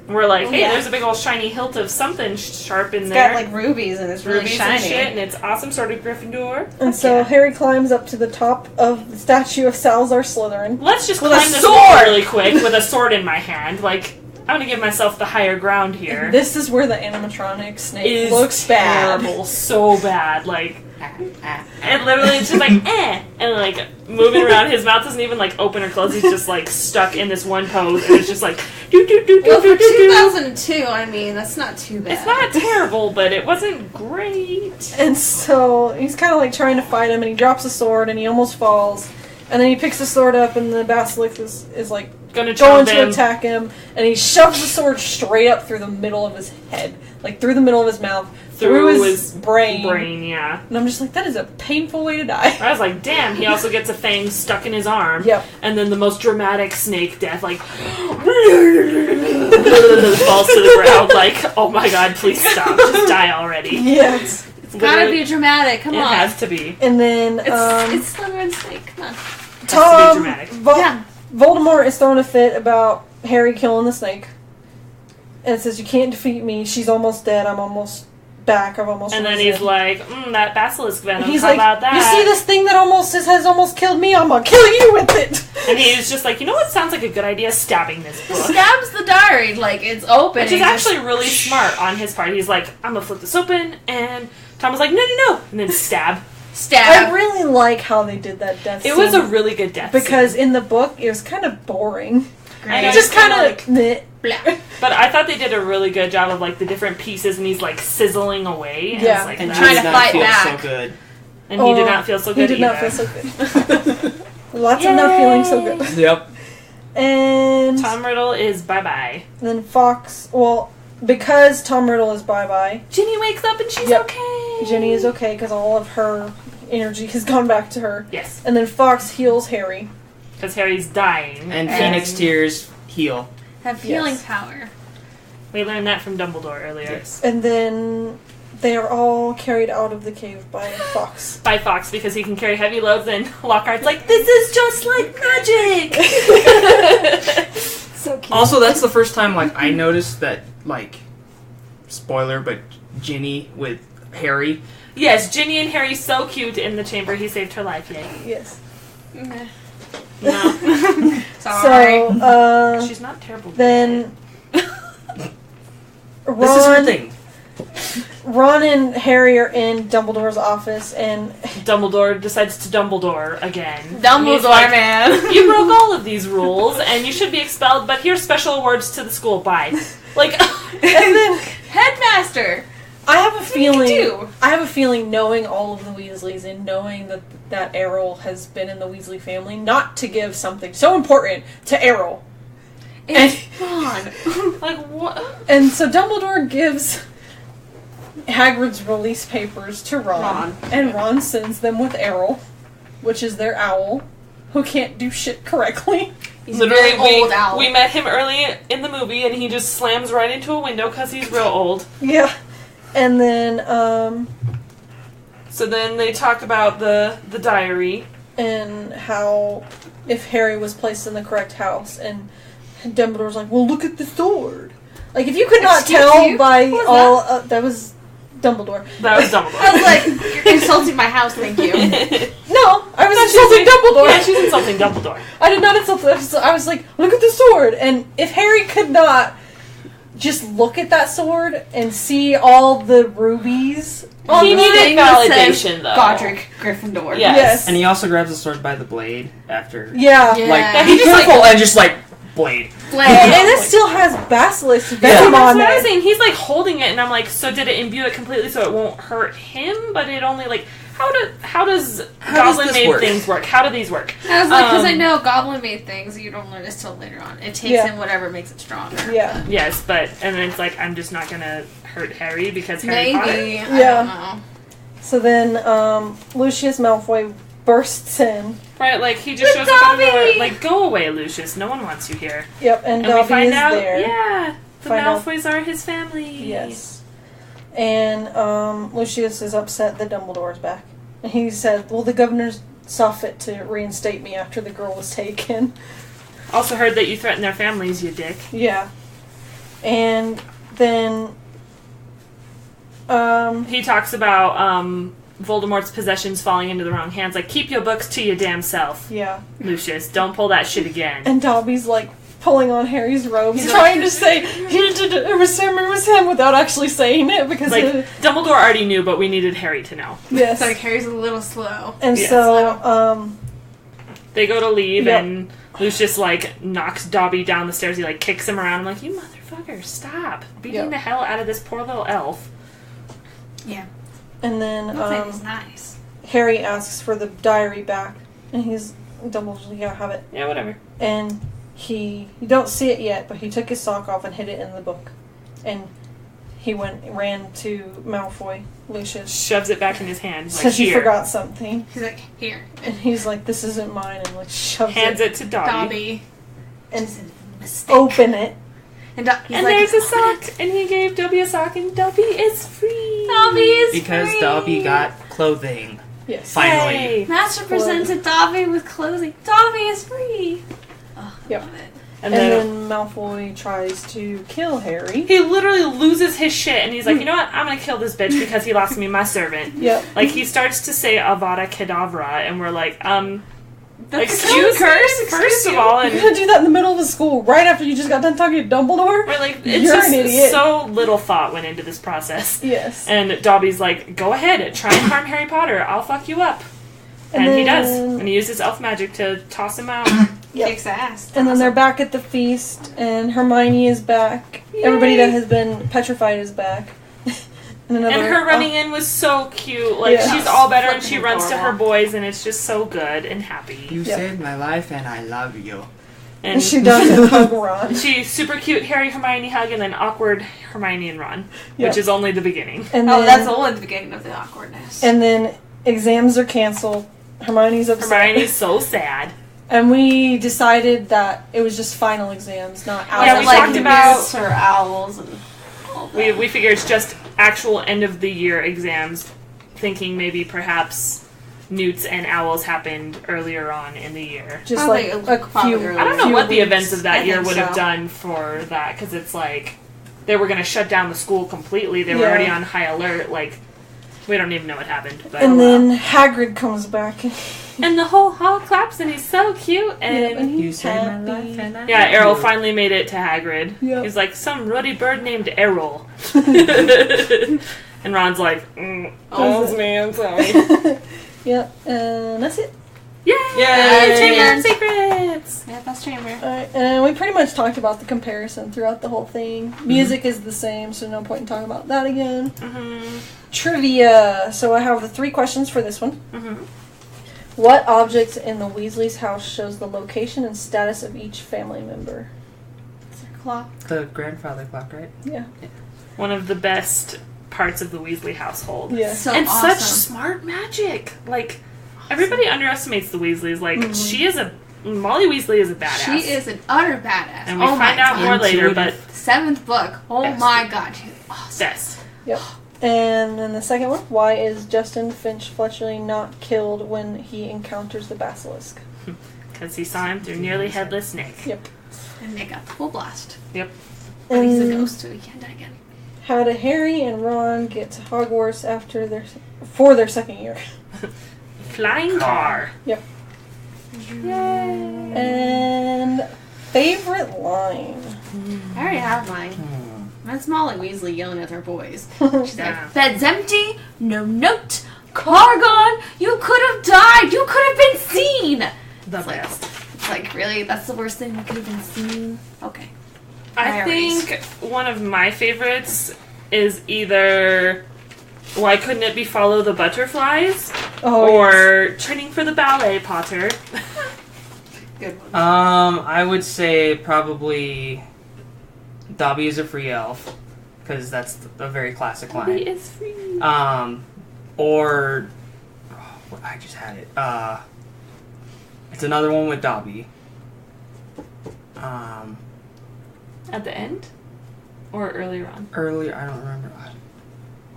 we're like, hey, Yeah. there's a big old shiny hilt of something sharp in It's there. got like rubies and it's really rubies shiny. and shit, and it's awesome, sort of Gryffindor. And so yeah. Harry climbs up to the top of the statue of Salazar Slytherin. Let's just With a climb this sword! wall really quick with a sword in my hand. Like, I'm gonna give myself the higher ground here. This is where the animatronic snake Is looks bad. terrible, so bad. Like, and literally it's just like, and like moving around. His mouth doesn't even like open or close. He's just like stuck in this one pose, and it's just like, do do do do Well, do for do do. 2002, I mean, that's not too bad. It's not terrible, but it wasn't great. And so he's kind of like trying to fight him, and he drops the sword, and he almost falls. And then he picks the sword up, and the basilisk is like going to him. attack him, and he shoves the sword straight up through the middle of his head, like through the middle of his mouth, through his brain. Yeah. And I'm just like, that is a painful way to die. I was like, damn. He also gets a fang stuck in his arm. Yep. And then the most dramatic snake death, like falls to the ground. Like, oh my god, please stop, just die already. Yes. It's gotta be dramatic. Come on. It has to be. And then It's Slytherin snake. Come on. Has to be dramatic. Yeah. Voldemort is throwing a fit about Harry killing the snake. And it says, you can't defeat me. She's almost dead. I'm almost back. I've almost And then risen." he's like, that basilisk venom, He's how like, about that? you see this thing that has almost killed me? I'm gonna kill you with it. And he's just like, you know what sounds like a good idea? Stabbing this book. Stabs the diary like it's open. Which is actually really smart on his part. He's like, I'm gonna flip this open, and Tom was like, no, and then stab. I stab. really like how they did that death It scene. was a really good death Because scene. in the book, it was kind of boring. I know, It just it's kinda kind of... meh. But I thought they did a really good job of like the different pieces, and he's like sizzling away. And Yeah. it's like And that. trying did to not fight feel back. so good. And he did not feel so good He did not either. feel so good. Lots of not feeling so good. Yep. And Tom Riddle is bye-bye. then Fox... Well, because Tom Riddle is bye-bye, Ginny wakes up and she's Yep. okay. Ginny is okay because all of her energy has gone back to her. Yes, And then Fox heals Harry. because Harry's dying. And Phoenix Tears heal. Have healing Yes. power. We learned that from Dumbledore earlier. Yes. And then they are all carried out of the cave by Fox. By Fox, because he can carry heavy loads, and Lockhart's like, this is just like magic! So cute. Also, that's the first time like I noticed that like spoiler, but Ginny with Harry. Yes, Ginny and Harry so cute in the chamber. He saved her life, yay. Yes. No. Sorry. So, She's not terrible. then This is her thing. Ron and Harry are in Dumbledore's office, and Dumbledore decides to Dumbledore again. He's Dumbledore, like, man. You broke all of these rules, and you should be expelled, but here's special awards to the school. Bye. Like, and then Headmaster. I have a feeling. do? I have a feeling, knowing all of the Weasleys and knowing that Errol has been in the Weasley family, not to give something so important to Errol. It's Ron. like what? And so Dumbledore gives Hagrid's release papers to Ron. And Ron sends them with Errol, which is their owl, who can't do shit correctly. He's Literally, a very old owl. we met him early in the movie, and he just slams right into a window because he's real old. Yeah. And then, So then they talk about the diary. and how if Harry was placed in the correct house, and Dumbledore's like, well, look at the sword. Like, if you could not Excuse tell you? by What was all... that was Dumbledore. That was Dumbledore. I was like, you're insulting my house, thank you. No, I was insulting Dumbledore. Yeah, she's insulting Dumbledore. I did not insult him. I was like, look at the sword. And if Harry could not just look at that sword and see all the rubies... on He the needed thing- validation, though. Godric Gryffindor. Yes. Yes. And he also grabs the sword by the blade after. Yeah. Yeah. Like, He be just, like- careful, and just like blade. And it still has basilisk venom That's on what I was it. saying. He's like holding it, and I'm like, so did it imbue it completely so it won't hurt him? But it only like how does Goblin this made work? things work? How do these work? I was like, because I Um, know Goblin made things, you don't learn this till later on. It takes Yeah. him whatever makes it stronger. Yeah. Yes, but and then it's like I'm just not gonna hurt Harry because Harry Potter. Maybe. I Yeah. don't know. So then Lucius Malfoy bursts in. Right, like he just With shows up at the door, Dobby! like go away, Lucius. No one wants you here. Yep, and And we Dobby find is out, there. yeah, the Find out- Malfoys are his family. Yes. And Lucius is upset that Dumbledore's back. And he said, well, the governors saw fit to reinstate me after the girl was taken. Also heard that you threatened their families, you dick. Yeah. And then... He talks about Voldemort's possessions falling into the wrong hands. Like, keep your books to your damn self, yeah. Lucius. Don't pull that shit again. And Dobby's like pulling on Harry's robes, He's trying to say, it was him, without actually saying it, because... Like, Dumbledore already knew, but we needed Harry to know. yes. It's like Harry's a little slow. And Yes. so, They go to leave, Yep. and Lucius, like, knocks Dobby down the stairs. He, like, kicks him around. I'm like, you motherfucker, stop. Beating Yep. the hell out of this poor little elf. Yeah. and then That was nice. Harry asks for the diary back, and Dumbledore's like, yeah, have it. Yeah, whatever. And you don't see it yet, but he took his sock off and hid it in the book. And he ran to Malfoy, Lucius. Shoves it back in his hand. Like, Says he "Here." forgot something. He's like, here. And he's like, this isn't mine, and like shoves Hands it. it to Dobby. Dobby. And It's a mistake. open it. And, he's And like, there's a "Open sock, and he gave Dobby a sock, and Dobby is free. it. Dobby is Because free. Dobby got clothing. Yes. Finally. Yay. Master presented Dobby with clothing. Dobby is free. Oh, I Yep. love it. And And then then Malfoy tries to kill Harry. he literally loses his shit, and he's like, you know what? I'm gonna kill this bitch because he lost me my servant. Yep. Like, he starts to say Avada Kedavra, and we're like, That's excuse a curse, me, excuse first of you. all, You're and gonna do that in the middle of a school right after you just got done talking to Dumbledore? we're like, it's You're just an idiot. so little thought went into this process. Yes. And Dobby's like, go ahead, try and harm Harry Potter, I'll fuck you up. And he does. And he uses elf magic to toss him out. Yep. Kicks ass. And then they're back at the feast, and Hermione is back. Everybody that has been petrified is back. and And her running in was so cute. Like, Yeah. she's all better, and she Flippin' runs to her adorable. boys, and it's just so good and happy. You Yep. saved my life and I love you. And she does hug Ron. She's super cute Harry Hermione hug, and then awkward Hermione and Ron, Yep. which is only the beginning. And Oh, then, that's only the beginning of the awkwardness. And then exams are canceled. Hermione's upset. Hermione's so sad. And we decided that it was just final exams, not Yeah, outside we like talked about- Newts or owls and all that. We figure it's just actual end of the year exams, thinking maybe perhaps newts and owls happened earlier on in the year. just Probably like a probably few. earlier. I don't know few what the weeks. events of that I year think would have so. done for that, because it's like they were going to shut down the school completely. They were Yeah. already on high alert. Like, we don't even know what happened. But And then Hagrid comes back. and the whole hall claps, and he's so cute. And Yep, and You he's saved my happy. life and I yeah, love Errol you. finally made it to Hagrid. Yep. He's like, some ruddy bird named Errol. And Ron's like, oh, me, I'm sorry. Yep, and that's it. Yay! Yay! Chamber of Secrets! Yeah, that's Chamber. Alright, and we pretty much talked about the comparison throughout the whole thing. Music is the same, so no point in talking about that again. Mm-hmm. Trivia. So I have the 3 questions for this one. Mm-hmm. What object in the Weasley's house shows the location and status of each family member? Clock. The grandfather clock, right? Yeah. One of the best parts of the Weasley household. Yeah. So And awesome. such smart magic. Like, everybody underestimates the Weasleys. Like, Molly Weasley is a badass. She is an utter badass. And we oh find my out God. more later, but Intuitive. 7th book. Oh Best. my god. She's awesome. best. Yep. And then the second one. Why is Justin Finch Fletchley not killed when he encounters the basilisk? Because he saw him through nearly headless Nick. Yep. And they got full blast. Yep. But he's a And ghost, so he can't die again. how did Harry and Ron get to Hogwarts for their second year? Flying car. Yep. Yay. And favorite line. I already have mine. Hmm. That's Molly Weasley yelling at her boys. She's Yeah. like, bed's empty, no note, car gone, you could have died, you could have been seen. The It's like, best. it's like, really? That's the worst thing you could have been seen? Okay. I Priorities. think one of my favorites is either why couldn't it be follow the butterflies Oh, yes. or training for the ballet, Potter. Good one. I would say probably Dobby is a free elf, because that's a very classic He line. is free. Or I just had it. It's another one with Dobby. At the end or earlier on. Earlier, I don't remember.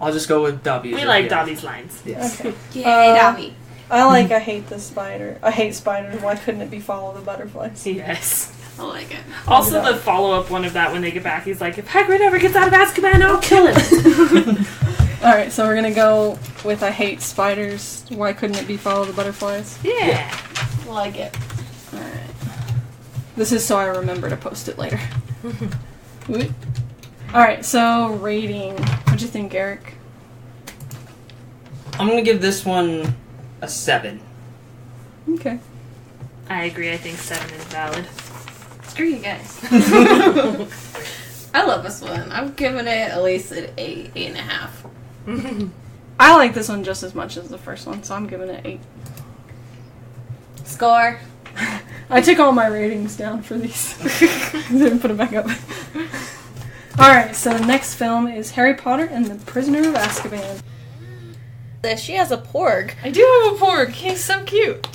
I'll just go with Dobby. as We a like free elf. Dobby's lines. Yes. Okay. Yay, Uh, Dobby. I hate the spider. I hate spiders. Why couldn't it be follow the butterflies? Yes. I like it. Also, the follow-up one of that when they get back, he's like, if Hagrid ever gets out of Azkaban, I'll kill him. Alright, so we're gonna go with I hate spiders. Why couldn't it be follow the butterflies? Yeah. I like it. Alright. This is so I remember to post it later. Alright, so rating. What'd you think, Erik? I'm gonna give this one a 7. Okay. I agree. I think 7 is valid. Screw you guys. I love this one. I'm giving it at least an 8, 8.5. I like this one just as much as the first one, so I'm giving it 8. Score. I took all my ratings down for these. Didn't put them back up. Alright, so the next film is Harry Potter and the Prisoner of Azkaban. She has a porg. I do have a porg. He's so cute.